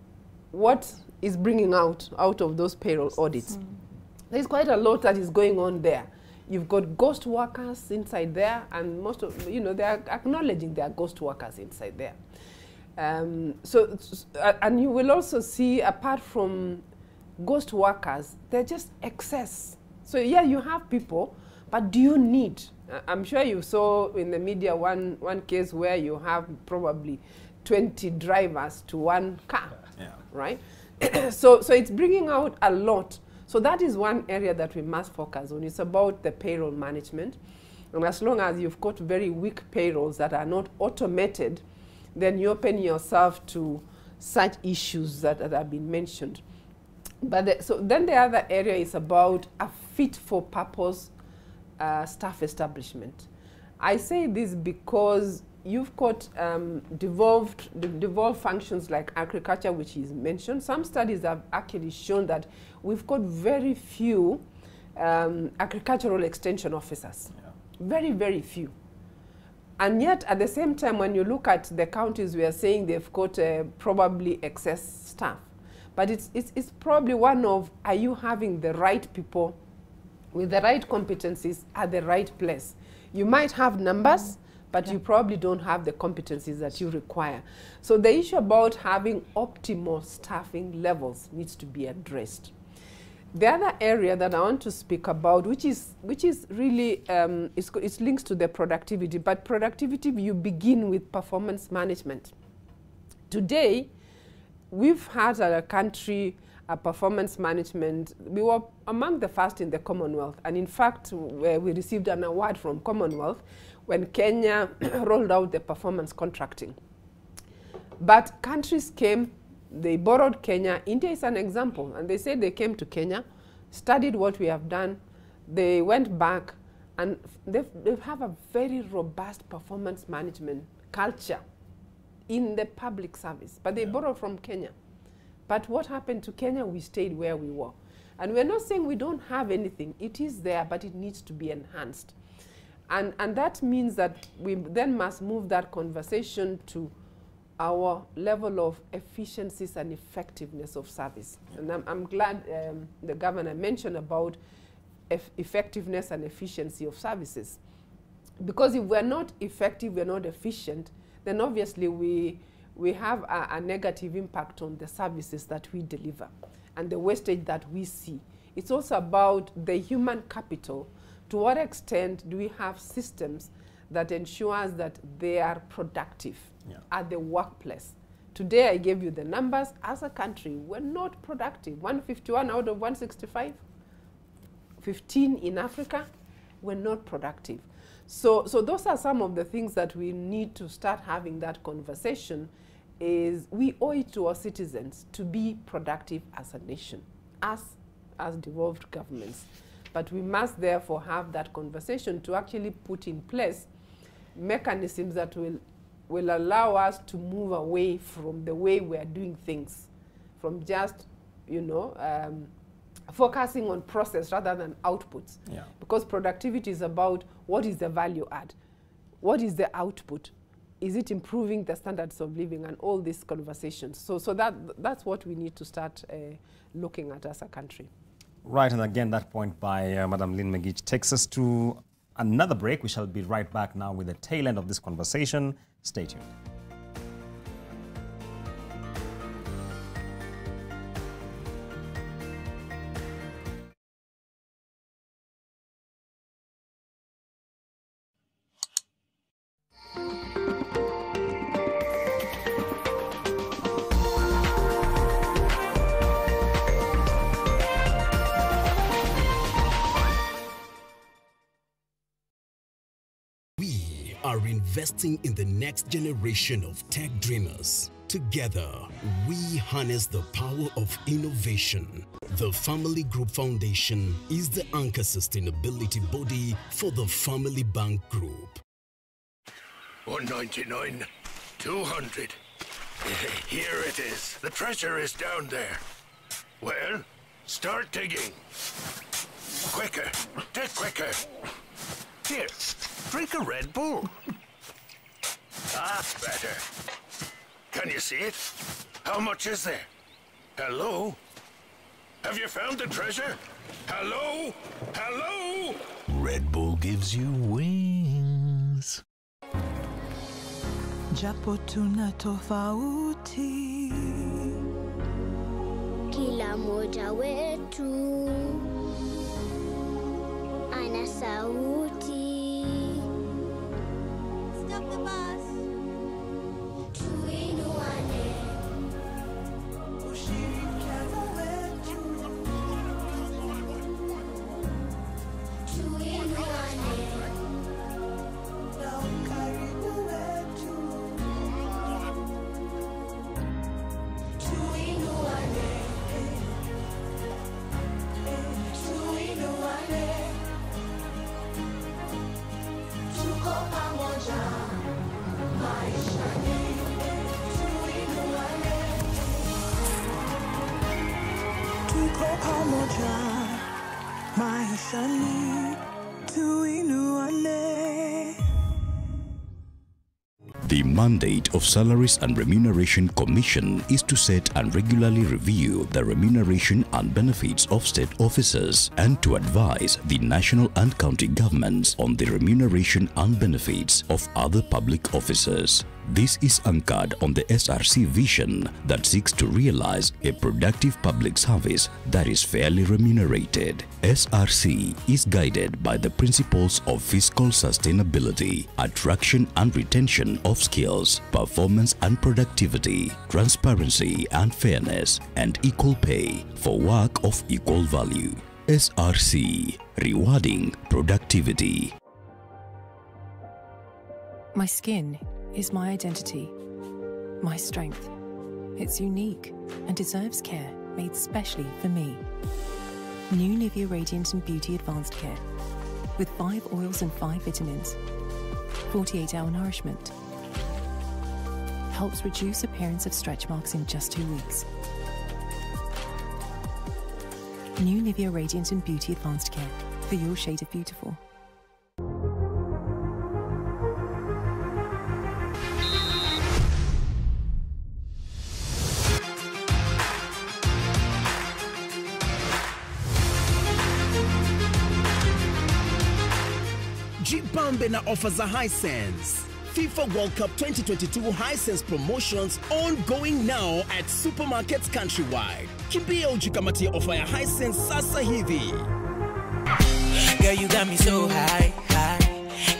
D: what is bringing out of those payroll audits. There's quite a lot that is going on there. You've got ghost workers inside there, and most of, they are acknowledging there are ghost workers inside there. And you will also see, apart from ghost workers, they're just excess. So yeah, you have people, but do you need? I'm sure you saw in the media one case where you have probably 20 drivers to one car, right? So it's bringing out a lot. So that is one area that we must focus on. It's about the payroll management. And as long as you've got very weak payrolls that are not automated, then you open yourself to such issues that have been mentioned. But so then the other area is about a fit-for-purpose staff establishment. I say this because you've got devolved functions like agriculture, which is mentioned. Some studies have actually shown that we've got very few agricultural extension officers. Yeah. Very, very few. And yet, at the same time, when you look at the counties, we are saying they've got probably excess staff. But it's probably one of, are you having the right people with the right competencies at the right place? You might have numbers, but you probably don't have the competencies that you require. So the issue about having optimal staffing levels needs to be addressed. The other area that I want to speak about, which is really, it's links to the productivity, but productivity, you begin with performance management. Today, we've had a country, a performance management, we were among the first in the Commonwealth, and in fact, we received an award from Commonwealth when Kenya rolled out the performance contracting. But countries came, they borrowed Kenya. India is an example, and they said they came to Kenya, studied what we have done, they went back, and they have a very robust performance management culture in the public service, but they borrowed from Kenya. But what happened to Kenya? We stayed where we were. And we're not saying we don't have anything. It is there, but it needs to be enhanced. And that means that we then must move that conversation to our level of efficiencies and effectiveness of service. And I'm glad the governor mentioned about effectiveness and efficiency of services. Because if we're not effective, we're not efficient, then obviously we have a negative impact on the services that we deliver and the wastage that we see. It's also about the human capital. To what extent do we have systems that ensures that they are productive at the workplace? Today I gave you the numbers. As a country, we're not productive. 151 out of 165, 15 in Africa, we're not productive. So those are some of the things that we need to start having that conversation. Is we owe it to our citizens to be productive as a nation, as devolved governments. But we must therefore have that conversation to actually put in place mechanisms that will allow us to move away from the way we are doing things, from just, focusing on process rather than outputs. Yeah. Because productivity is about what is the value add, what is the output, is it improving the standards of living, and all these conversations. So that's what we need to start looking at as a country.
B: Right, and again, that point by Madam Lynn Megich takes us to another break. We shall be right back now with the tail end of this conversation. Stay tuned.
T: Are investing in the next generation of tech dreamers. Together, we harness the power of innovation. The Family Group Foundation is the anchor sustainability body for the Family Bank Group.
U: 199, 200. Here it is. The treasure is down there. Well, start digging. Quicker. Dig quicker. Here, drink a Red Bull. That's better. Can you see it? How much is there? Hello? Have you found the treasure? Hello? Hello?
V: Red Bull gives you wings.
W: Japo tuna tofauti,
G: kila moja wetu ana sauti. Stop the bus. Tuinuane. Ushirikiano wetu. Tuinuane. Na ukaribu wetu. Tuinuane. Tuinuane. Tuko pamoja, maishani, tuinuane.
W: tuko pamoja, maishani, tuinuane.
A: The mandate of Salaries and Remuneration Commission is to set and regularly review the remuneration and benefits of state officers and to advise the national and county governments on the remuneration and benefits of other public officers. This is anchored on the SRC vision that seeks to realize a productive public service that is fairly remunerated. SRC is guided by the principles of fiscal sustainability, attraction and retention of skills, performance and productivity, transparency and fairness, and equal pay for work of equal value. SRC, rewarding productivity.
P: My skin is my identity, my strength. It's unique and deserves care made specially for me. New Nivea Radiant and Beauty Advanced Care with 5 oils and 5 vitamins. 48-hour nourishment. Helps reduce appearance of stretch marks in just 2 weeks. New Nivea Radiant and Beauty Advanced Care for your shade of beautiful.
T: Jibambe na offers a Hisense. FIFA World Cup 2022 Hisense promotions ongoing now at supermarkets countrywide. Kimbia ujikamatia offer ya Hisense sasa hivi.
L: Girl, you got me so high.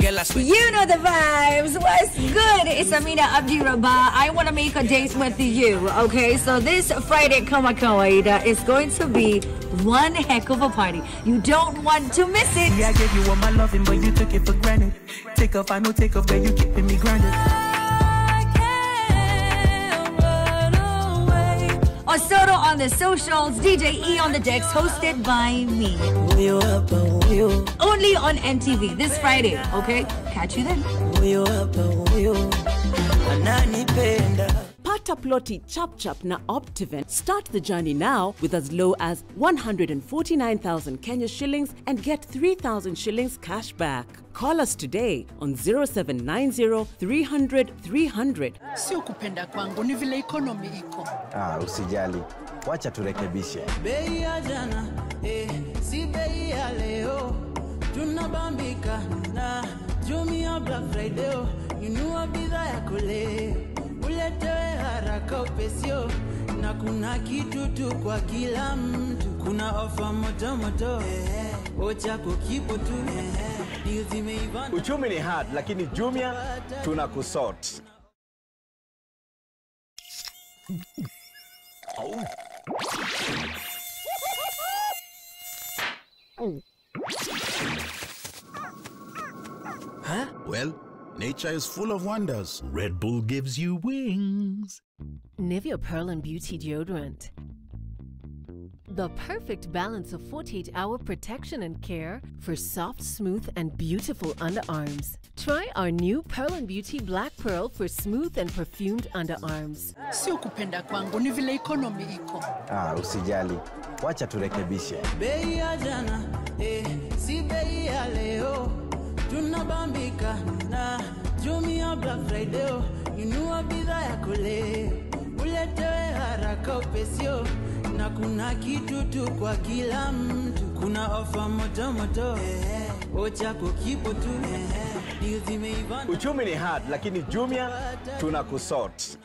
L: Girl, I swear.
H: You know the vibes. What's good? It's Amina Abdi Rabah. I want to make a date with you, okay? So this Friday, Kama Kawaida is going to be one heck of a party. You don't want to miss it.
L: Yeah, I gave you all my loving, but you took it for granted. Take off, I know take off, girl, you keeping me grounded.
H: Osoto on the socials, DJ E on the decks, hosted by me. Only on MTV this Friday, okay? Catch you then.
I: Pata ploti chap chap na Optiven. Start the journey now with as low as 149,000 Kenya shillings and get 3,000 shillings cash back. Call us today on 0790 300 300.
J: Sio kupenda kwangu, ni vile economy iko.
K: Usijali. Wacha turekebishe.
L: Bei ya jana, si bei ya leo. Tunabambika na Jumia Black Friday. Inua bidhaa yako leo. Uletewe haraka upesio. Na kuna kitu tu kwa kila mtu. Kuna ofa moto moto. Ocha kukipo tu.
K: Uchumi ni hard, lakini Jumia tunakusort.
V: Huh? Well, nature is full of wonders. Red Bull gives you wings.
X: Nivea Pearl and Beauty Deodorant. The perfect balance of 48-hour protection and care for soft, smooth, and beautiful underarms. Try our new Pearl and Beauty Black Pearl for smooth and perfumed underarms.
J: Sio kupenda kwangu, ni vile economy iko.
K: Usijali. Wacha turekebishe.
L: Bei ya jana, si bei ya leo. Tunabambika na Jumia Black Friday. Inua bidhaa yako leo. Uletewe haraka upesio. Na kuna kitu tu kwa kila mtu. Kuna ofa moto moto. Ocha kukipo tu.
K: Uchumi ni hard, lakini Jumia tunakusort.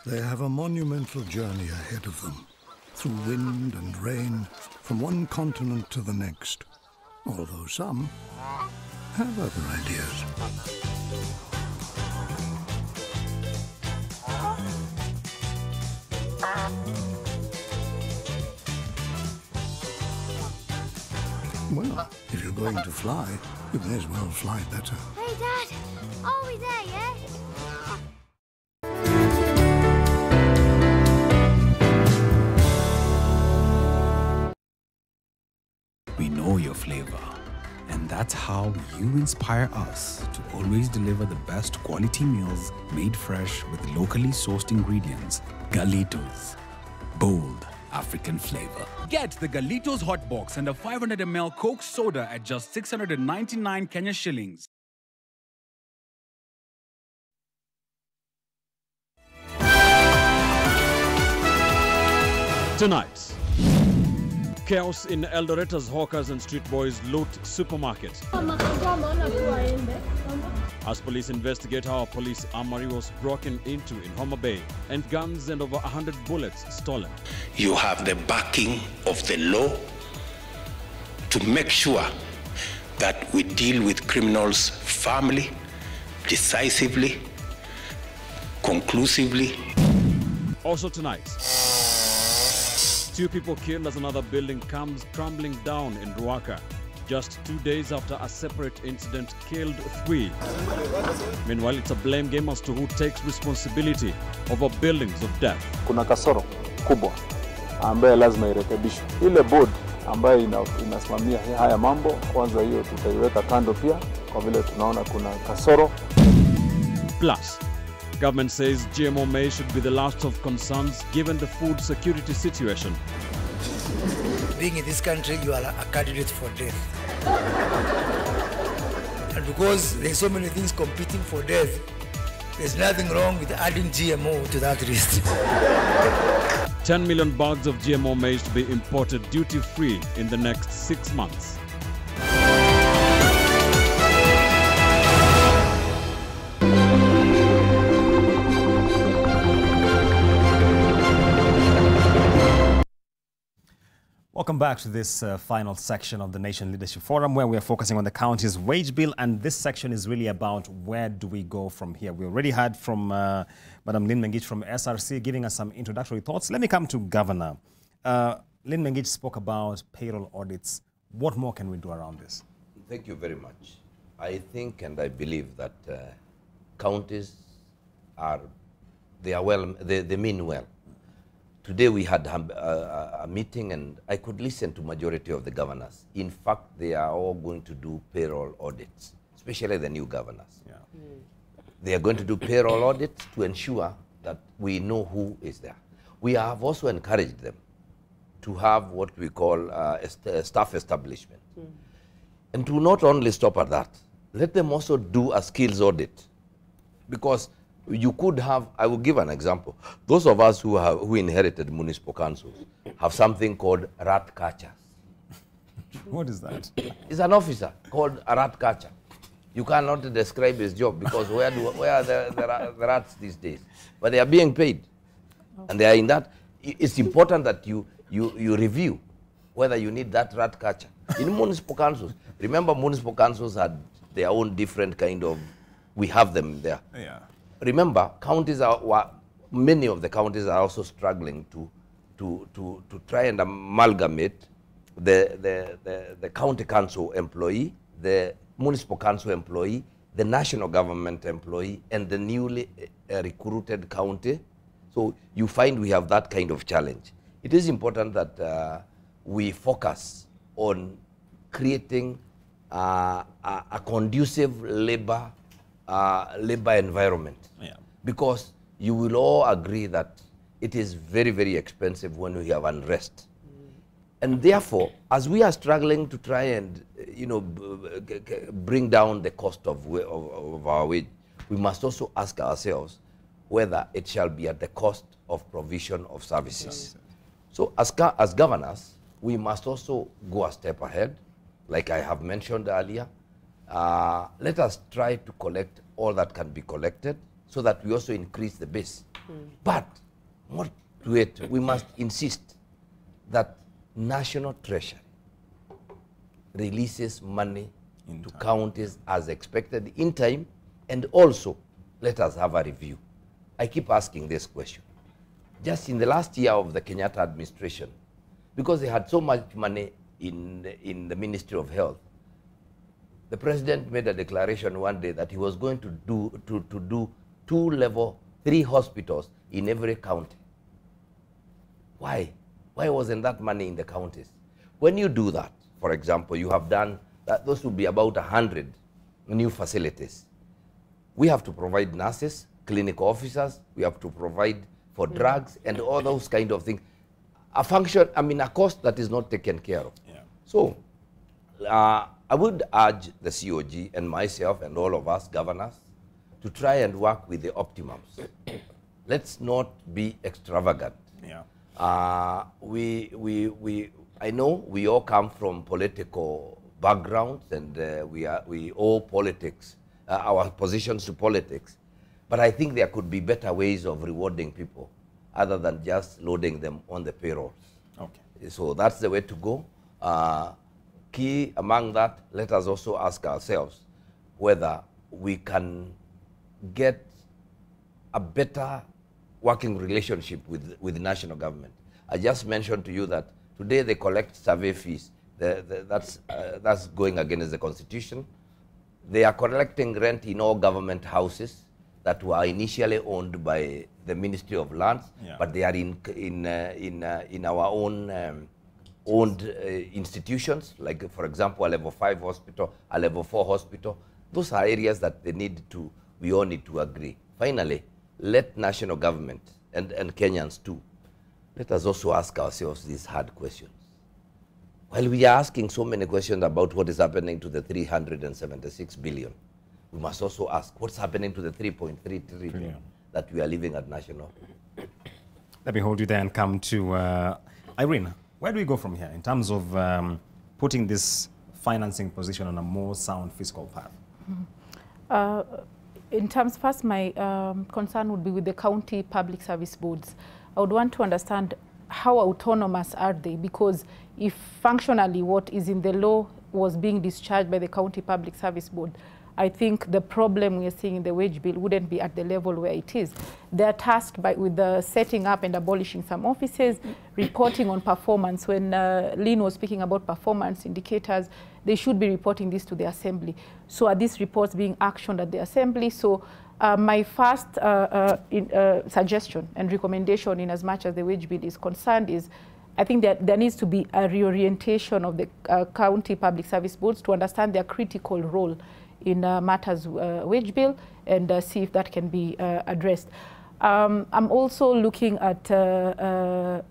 Y: They have a monumental journey ahead of them, through wind and rain, from one continent to the next, although some have other ideas. Well, if you're going to fly, you may as well fly better.
G: Hey, Dad. Are we there yet?
R: We know your flavor, and that's how you inspire us to always deliver the best quality meals made fresh with locally sourced ingredients. Galitos, bold African flavor.
S: Get the Galitos Hot Box and a 500 ml Coke soda at just 699 Kenya shillings.
C: Tonight, chaos in Eldoreta's hawkers and street boys loot supermarkets. As police investigate how a police armory was broken into in Homa Bay and guns and over 100 bullets stolen.
U: You have the backing of the law to make sure that we deal with criminals firmly, decisively, conclusively.
C: Also tonight, 2 people killed as another building comes crumbling down in Ruaka, just 2 days after a separate incident killed 3. Meanwhile, it's a blame game as to who takes responsibility over buildings of death.
M: Kuna kasoro kubwa ambaye lazima irekebishwe. Ile board ambayo inasimamia haya mambo, kwanza hiyo tutaiweka kando pia kwa vile tunaona kuna kasoro.
C: Plus, government says GMO maize should be the last of concerns given the food security situation.
N: Being in this country, you are a candidate for death. And because there's so many things competing for death, there's nothing wrong with adding GMO to that list.
C: 10 million bags of GMO maize to be imported duty-free in the next 6 months.
B: Welcome back to this final section of the Nation Leadership Forum, where we are focusing on the county's wage bill, and this section is really about where do we go from here. We already heard from Madam Lynn Mengich from SRC giving us some introductory thoughts. Let me come to Governor. Lynn Mengich spoke about payroll audits. What more can we do around this?
O: Thank you very much. I think and I believe that counties they mean well. Today we had a meeting and I could listen to majority of the governors. In fact, they are all going to do payroll audits, especially the new governors.
B: Yeah.
O: They are going to do payroll audits to ensure that we know who is there. We have also encouraged them to have what we call a staff establishment. And to not only stop at that, let them also do a skills audit. Because you could have, I will give an example. Those of us who inherited municipal councils have something called rat catchers.
B: What is that?
O: It's an officer called a rat catcher. You cannot describe his job because where are the rats these days? But they are being paid. And they are in that. It's important that you review whether you need that rat catcher. In municipal councils, remember municipal councils had their own different kind of, we have them there.
B: Yeah.
O: Remember, many of the counties are also struggling to try and amalgamate the county council employee, the municipal council employee, the national government employee, and the newly recruited county. So you find we have that kind of challenge. It is important that we focus on creating a conducive labor environment.
B: Yeah.
O: Because you will all agree that it is very, very expensive when we have unrest. And therefore, as we are struggling to try and bring down the cost of our wage, we must also ask ourselves whether it shall be at the cost of provision of services. So as governors, we must also go a step ahead, like I have mentioned earlier. Let us try to collect all that can be collected so that we also increase the base. But more to it, we must insist that National Treasury releases money to counties as expected in time, and also let us have a review. I keep asking this question. Just in the last year of the Kenyatta administration, because they had so much money in the Ministry of Health, the president made a declaration one day that he was going to do 2 level 3 hospitals in every county. Why? Why wasn't that money in the counties? When you do that, for example, you have done that, those would be about 100 new facilities. We have to provide nurses, clinical officers, we have to provide for drugs and all those kind of things. A function, a cost that is not taken care of.
B: Yeah.
O: So, I would urge the COG and myself and all of us governors to try and work with the optimums. Let's not be extravagant.
B: Yeah.
O: I know we all come from political backgrounds, and we owe politics, our positions to politics. But I think there could be better ways of rewarding people other than just loading them on the payrolls.
B: Okay.
O: So that's the way to go. Key among that, let us also ask ourselves whether we can get a better working relationship with the national government. I just mentioned to you that today they collect survey fees. That's going against the Constitution. They are collecting rent in all government houses that were initially owned by the Ministry of Lands, but they are in our own owned institutions, like, for example, a level 5 hospital, a level 4 hospital. Those are areas that we all need to agree. Finally, let national government and Kenyans too, let us also ask ourselves these hard questions. While we are asking so many questions about what is happening to the 376 billion, we must also ask what's happening to the 3.3 trillion that we are leaving at national.
B: Let me hold you there and come to Irene. Where do we go from here in terms of putting this financing position on a more sound fiscal path?
D: In terms, first, my concern would be with the county public service boards. I would want to understand how autonomous are they, because if functionally what is in the law was being discharged by the county public service board, I think the problem we are seeing in the wage bill wouldn't be at the level where it is. They are tasked with the setting up and abolishing some offices, reporting on performance. When Lynn was speaking about performance indicators, they should be reporting this to the assembly. So are these reports being actioned at the assembly? So my first suggestion and recommendation, in as much as the wage bill is concerned, is I think that there needs to be a reorientation of the county public service boards to understand their critical role in matters wage bill, and see if that can be addressed. I'm also looking at,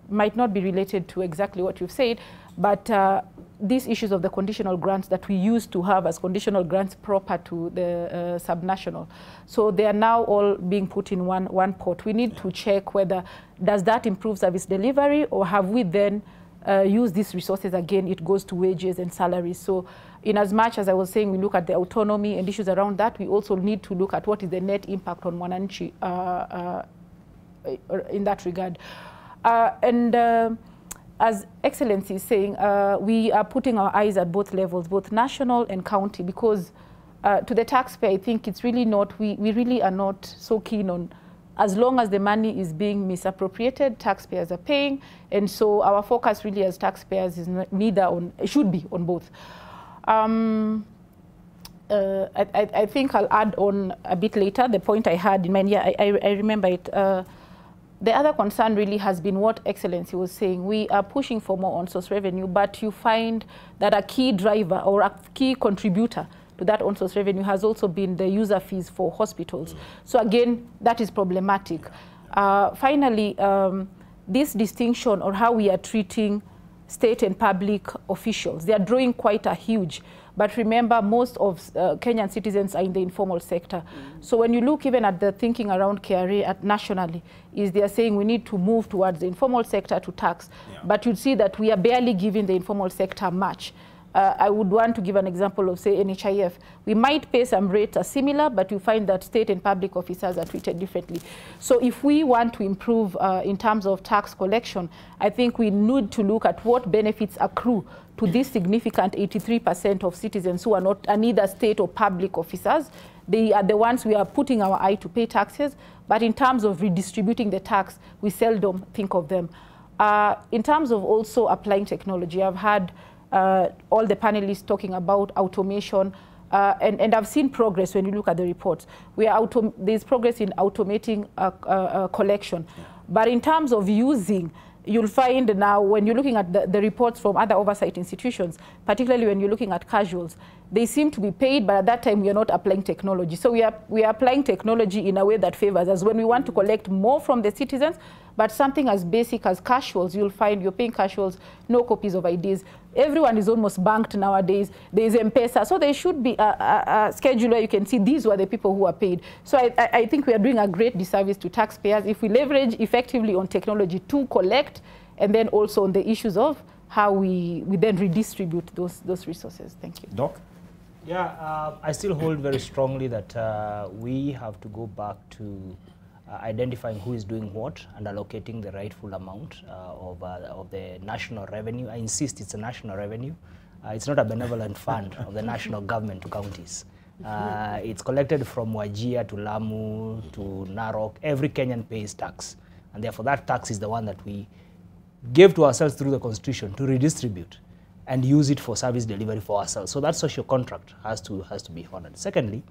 D: might not be related to exactly what you've said, but these issues of the conditional grants that we used to have as conditional grants proper to the subnational. So they are now all being put in one pot. We need to check whether does that improve service delivery, or have we then used these resources again, it goes to wages and salaries. So in as much as I was saying we look at the autonomy and issues around that, we also need to look at what is the net impact on Mwananchi in that regard. As Excellency is saying, we are putting our eyes at both levels, both national and county, because to the taxpayer, I think it's really not, we really are not so keen on, as long as the money is being misappropriated, taxpayers are paying. And so our focus really as taxpayers is neither on, it should be on both. I think I'll add on a bit later the point I had in mind. Yeah, I remember it. The other concern really has been what Excellency was saying. We are pushing for more on-source revenue, but you find that a key driver or a key contributor to that on-source revenue has also been the user fees for hospitals. So again, that is problematic. Finally, this distinction or how we are treating state and public officials, they are drawing quite a huge. But remember, most of Kenyan citizens are in the informal sector. So when you look even at the thinking around KRA nationally, is they are saying we need to move towards the informal sector to tax. But you'd see that we are barely giving the informal sector much. I would want to give an example of, say, NHIF. We might pay some rates are similar, but you find that state and public officers are treated differently. So if we want to improve in terms of tax collection, I think we need to look at what benefits accrue to this significant 83% of citizens who are not neither state or public officers. They are the ones we are putting our eye to pay taxes, but in terms of redistributing the tax, we seldom think of them. In terms of also applying technology, I've had all the panelists talking about automation, and I've seen progress when you look at the reports. There's progress in automating collection. But in terms of using, you'll find now when you're looking at the reports from other oversight institutions, particularly when you're looking at casuals, they seem to be paid, but at that time we are not applying technology. So we are applying technology in a way that favors us. When we want to collect more from the citizens, but something as basic as casuals, you'll find you're paying casuals, no copies of IDs. Everyone is almost banked nowadays. There is M-Pesa. So there should be a schedule where you can see these were the people who are paid. So I think we are doing a great disservice to taxpayers if we leverage effectively on technology to collect, and then also on the issues of how we then redistribute those resources. Thank you.
B: Doc?
A: Yeah, I still hold very strongly that we have to go back to identifying who is doing what and allocating the rightful amount of the national revenue. I insist it's a national revenue. It's not a benevolent fund of the national government to counties. It's collected from Wajir to Lamu to Narok. Every Kenyan pays tax. And therefore that tax is the one that we gave to ourselves through the constitution to redistribute and use it for service delivery for ourselves. So that social contract has to be honored. Secondly,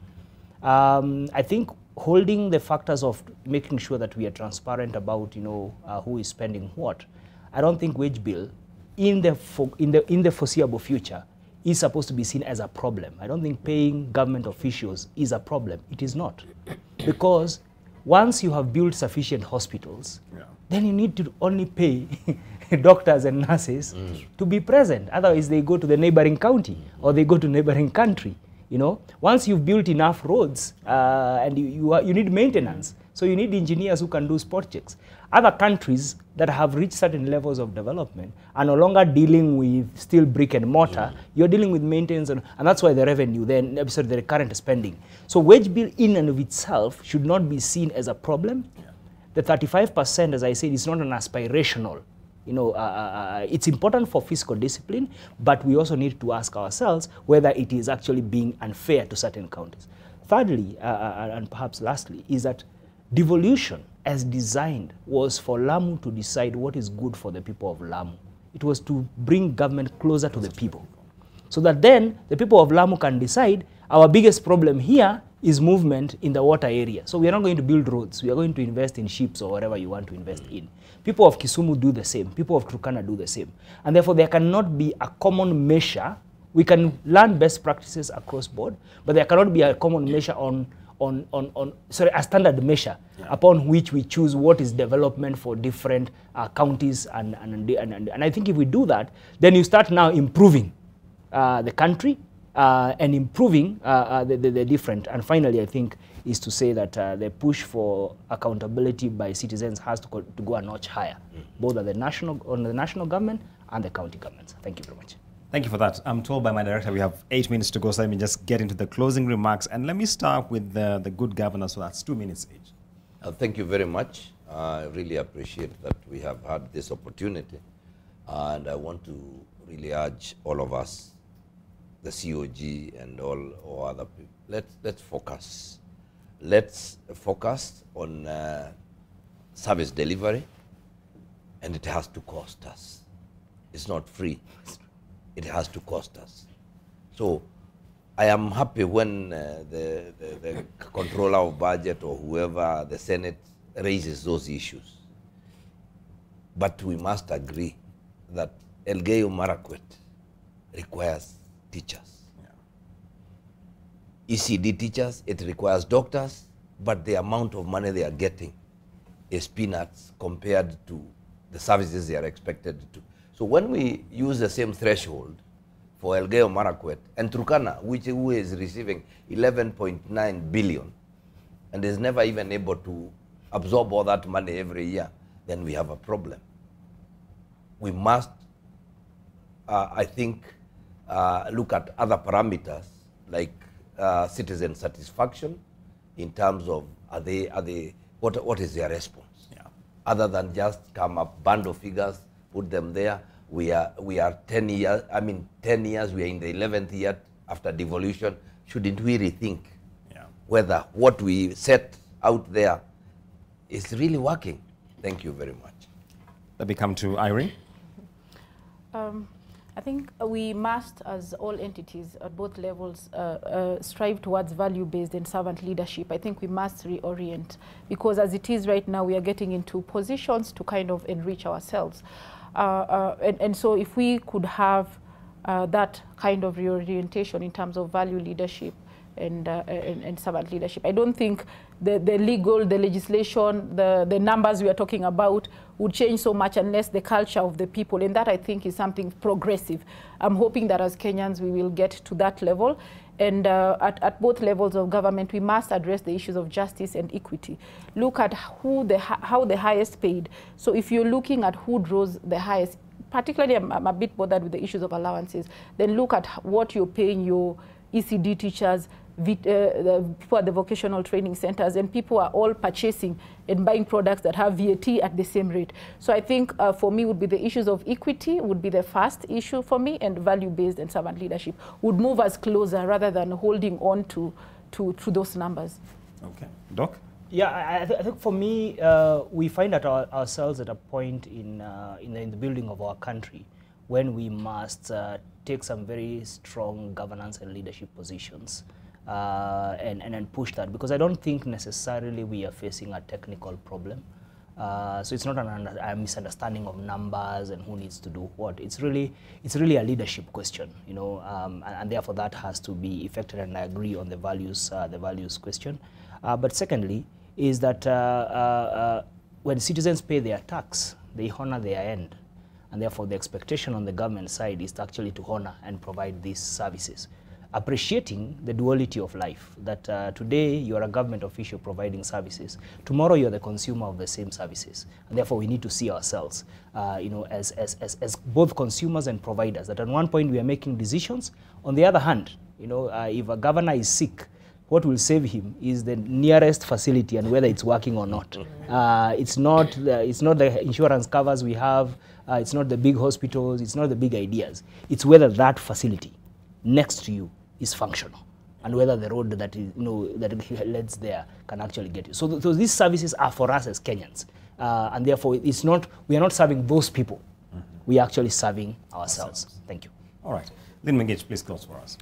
A: I think holding the factors of making sure that we are transparent about, who is spending what. I don't think wage bill in the foreseeable future is supposed to be seen as a problem. I don't think paying government officials is a problem. It is not. Because once you have built sufficient hospitals, then you need to only pay doctors and nurses to be present. Otherwise, they go to the neighboring county or they go to neighboring country. Once you've built enough roads and you need maintenance, so you need engineers who can do spot checks. Other countries that have reached certain levels of development are no longer dealing with still brick and mortar. You're dealing with maintenance, and that's why the revenue, the current spending. So wage bill in and of itself should not be seen as a problem. The 35%, as I said, is not an aspirational. It's important for fiscal discipline, but we also need to ask ourselves whether it is actually being unfair to certain counties. Thirdly, and perhaps lastly, is that devolution as designed was for Lamu to decide what is good for the people of Lamu. It was to bring government closer to the people, so that then the people of Lamu can decide our biggest problem here is movement in the water area. So we are not going to build roads. We are going to invest in ships or whatever you want to invest in. People of Kisumu do the same. People of Turkana do the same. And therefore, there cannot be a common measure. We can learn best practices across board, but there cannot be a common measure a standard measure upon which we choose what is development for different counties. And I think if we do that, then you start now improving the country and improving the different. And finally, I think, is to say that the push for accountability by citizens has to go a notch higher, both on the national government and the county governments. Thank you very much.
B: Thank you for that. I'm told by my director we have 8 minutes to go, so let me just get into the closing remarks. And let me start with the good governor, so that's 2 minutes each.
O: Thank you very much. I really appreciate that we have had this opportunity. And I want to really urge all of us, the COG and all other people, let's focus. Let's focus on service delivery, and it has to cost us. It's not free. It has to cost us. So I am happy when the controller of budget or whoever, the Senate, raises those issues. But we must agree that Elgeyo Marakwet requires teachers. ECD teachers, it requires doctors, but the amount of money they are getting is peanuts compared to the services they are expected to. So when we use the same threshold for Elgeyo Marakwet and Turkana, who is receiving 11.9 billion and is never even able to absorb all that money every year, then we have a problem. We must, I think, look at other parameters like citizen satisfaction in terms of what is their response? Other than just come up bundle figures, put them there. We are 10 years. I mean, 10 years. We are in the 11th year after devolution. Shouldn't we rethink whether what we set out there is really working? Thank you very much.
B: Let me come to Irene.
D: I think we must, as all entities at both levels, strive towards value-based and servant leadership. I think we must reorient, because as it is right now, we are getting into positions to kind of enrich ourselves. And so if we could have that kind of reorientation in terms of value leadership and servant leadership. I don't think the legislation, the numbers we are talking about would change so much unless the culture of the people, and that I think is something progressive. I'm hoping that as Kenyans we will get to that level, and at both levels of government we must address the issues of justice and equity. Look at how the highest paid. So if you're looking at who draws the highest, particularly I'm a bit bothered with the issues of allowances, then look at what you're paying your ECD teachers, the people at the vocational training centers, and people are all purchasing and buying products that have VAT at the same rate. So I think for me would be the issues of equity would be the first issue for me, and value-based and servant leadership would move us closer rather than holding on to those numbers.
B: Okay. Doc?
A: Yeah, I think for me, we find ourselves at a point in the building of our country when we must take some very strong governance and leadership positions and push that, because I don't think necessarily we are facing a technical problem. So it's not a misunderstanding of numbers and who needs to do what. It's really a leadership question, you know, and therefore that has to be effected. And I agree on the values question. But secondly, is that when citizens pay their tax, they honor their end, and therefore the expectation on the government side is actually to honor and provide these services, appreciating the duality of life, that today you are a government official providing services, tomorrow you are the consumer of the same services, and therefore we need to see ourselves you know, as both consumers and providers, that at one point we are making decisions. On the other hand, you know, if a governor is sick, what will save him is the nearest facility and whether it's working or not. It's not the insurance covers we have, it's not the big hospitals, it's not the big ideas. It's whether that facility next to you is functional, and whether the road that is, you know, that leads there can actually get you. So these services are for us as Kenyans, and therefore it's not, we are not serving those people. We are actually serving ourselves. Thank you.
B: All right, Lynn Mengich, please close for us.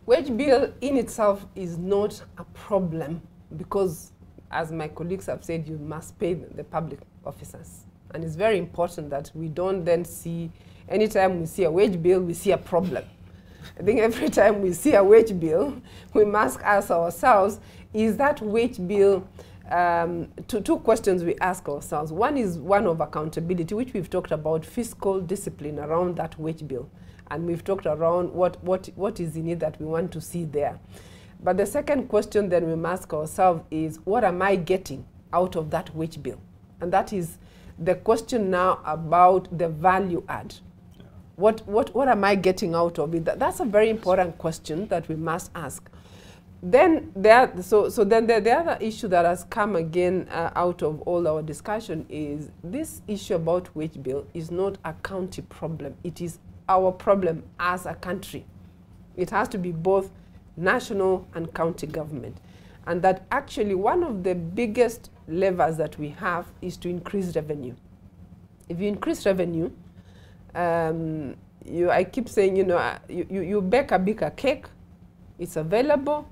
E: Wage bill in itself is not a problem because, as my colleagues have said, you must pay the public officers. And it's very important that we don't then see, anytime we see a wage bill, we see a problem. I think every time we see a wage bill, we must ask ourselves, is that wage bill, two questions we ask ourselves. One is one of accountability, which we've talked about, fiscal discipline around that wage bill. And we've talked around what is in it that we want to see there. But the second question then we must ask ourselves is, what am I getting out of that wage bill? And that is the question now about the value add. Yeah. What am I getting out of it? That's a very important question that we must ask. Then the other issue that has come again out of all our discussion is this issue about wage bill is not a county problem. It is our problem as a country. It has to be both national and county government. And that actually one of the biggest levers that we have is to increase revenue. If you increase revenue, I keep saying, you know, you bake a bigger cake, it's available,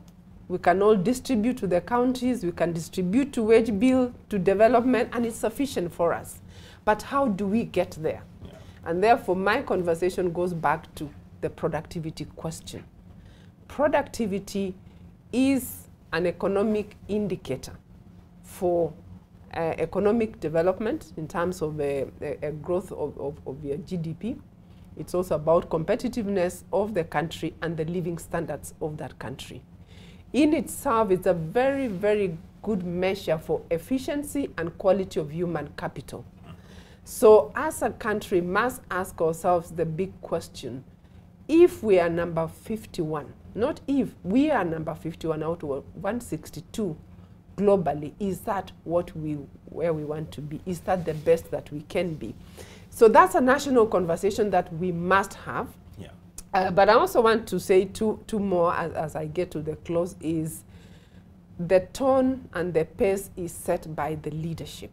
E: we can all distribute to the counties, we can distribute to wage bill, to development, and it's sufficient for us. But how do we get there? Yeah. And therefore, my conversation goes back to the productivity question. Productivity is an economic indicator for economic development in terms of a growth of your GDP. It's also about competitiveness of the country and the living standards of that country. In itself, it's a very, very good measure for efficiency and quality of human capital. So as a country, must ask ourselves the big question, if we are number 51, not if, we are number 51 out of 162 globally, is that where we want to be? Is that the best that we can be? So that's a national conversation that we must have. Yeah. But I also want to say two more as I get to the close, is the tone and the pace is set by the leadership.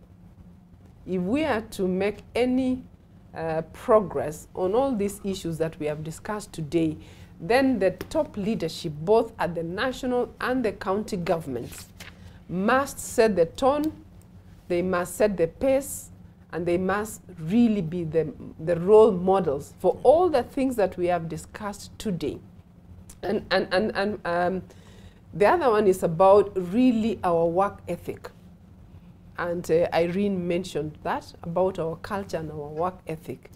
E: If we are to make any progress on all these issues that we have discussed today, then the top leadership, both at the national and the county governments, must set the tone, they must set the pace, and they must really be the role models for all the things that we have discussed today. And the other one is about really our work ethic. And Irene mentioned that, about our culture and our work ethic.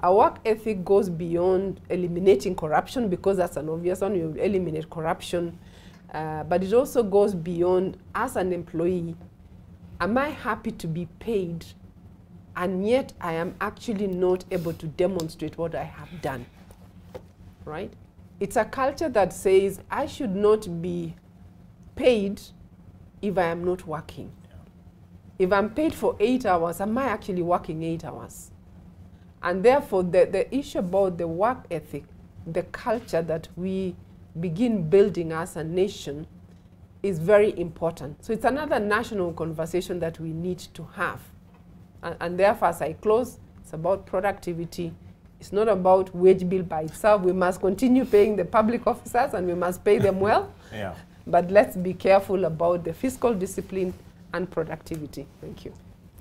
E: Our work ethic goes beyond eliminating corruption, because that's an obvious one. You eliminate corruption. But it also goes beyond, as an employee, am I happy to be paid, and yet I am actually not able to demonstrate what I have done, right? It's a culture that says I should not be paid if I am not working. If I'm paid for 8 hours, am I actually working 8 hours? And therefore, the issue about the work ethic, the culture that we begin building as a nation, is very important. So it's another national conversation that we need to have. And therefore, as I close, it's about productivity. It's not about wage bill by itself. We must continue paying the public officers, and we must pay them well.
B: Yeah.
E: But let's be careful about the fiscal discipline and productivity. Thank you.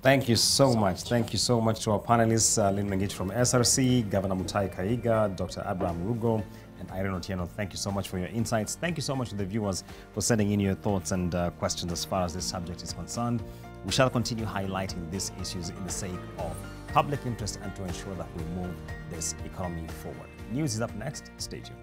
B: Thank you so much. Thank you so much to our panelists, Lynn Mengich from SRC, Governor Mutahi Kahiga, Dr. Abraham Rugo, and Irene Otieno. Thank you so much for your insights. Thank you so much to the viewers for sending in your thoughts and questions as far as this subject is concerned. We shall continue highlighting these issues in the sake of public interest and to ensure that we move this economy forward. News is up next. Stay tuned.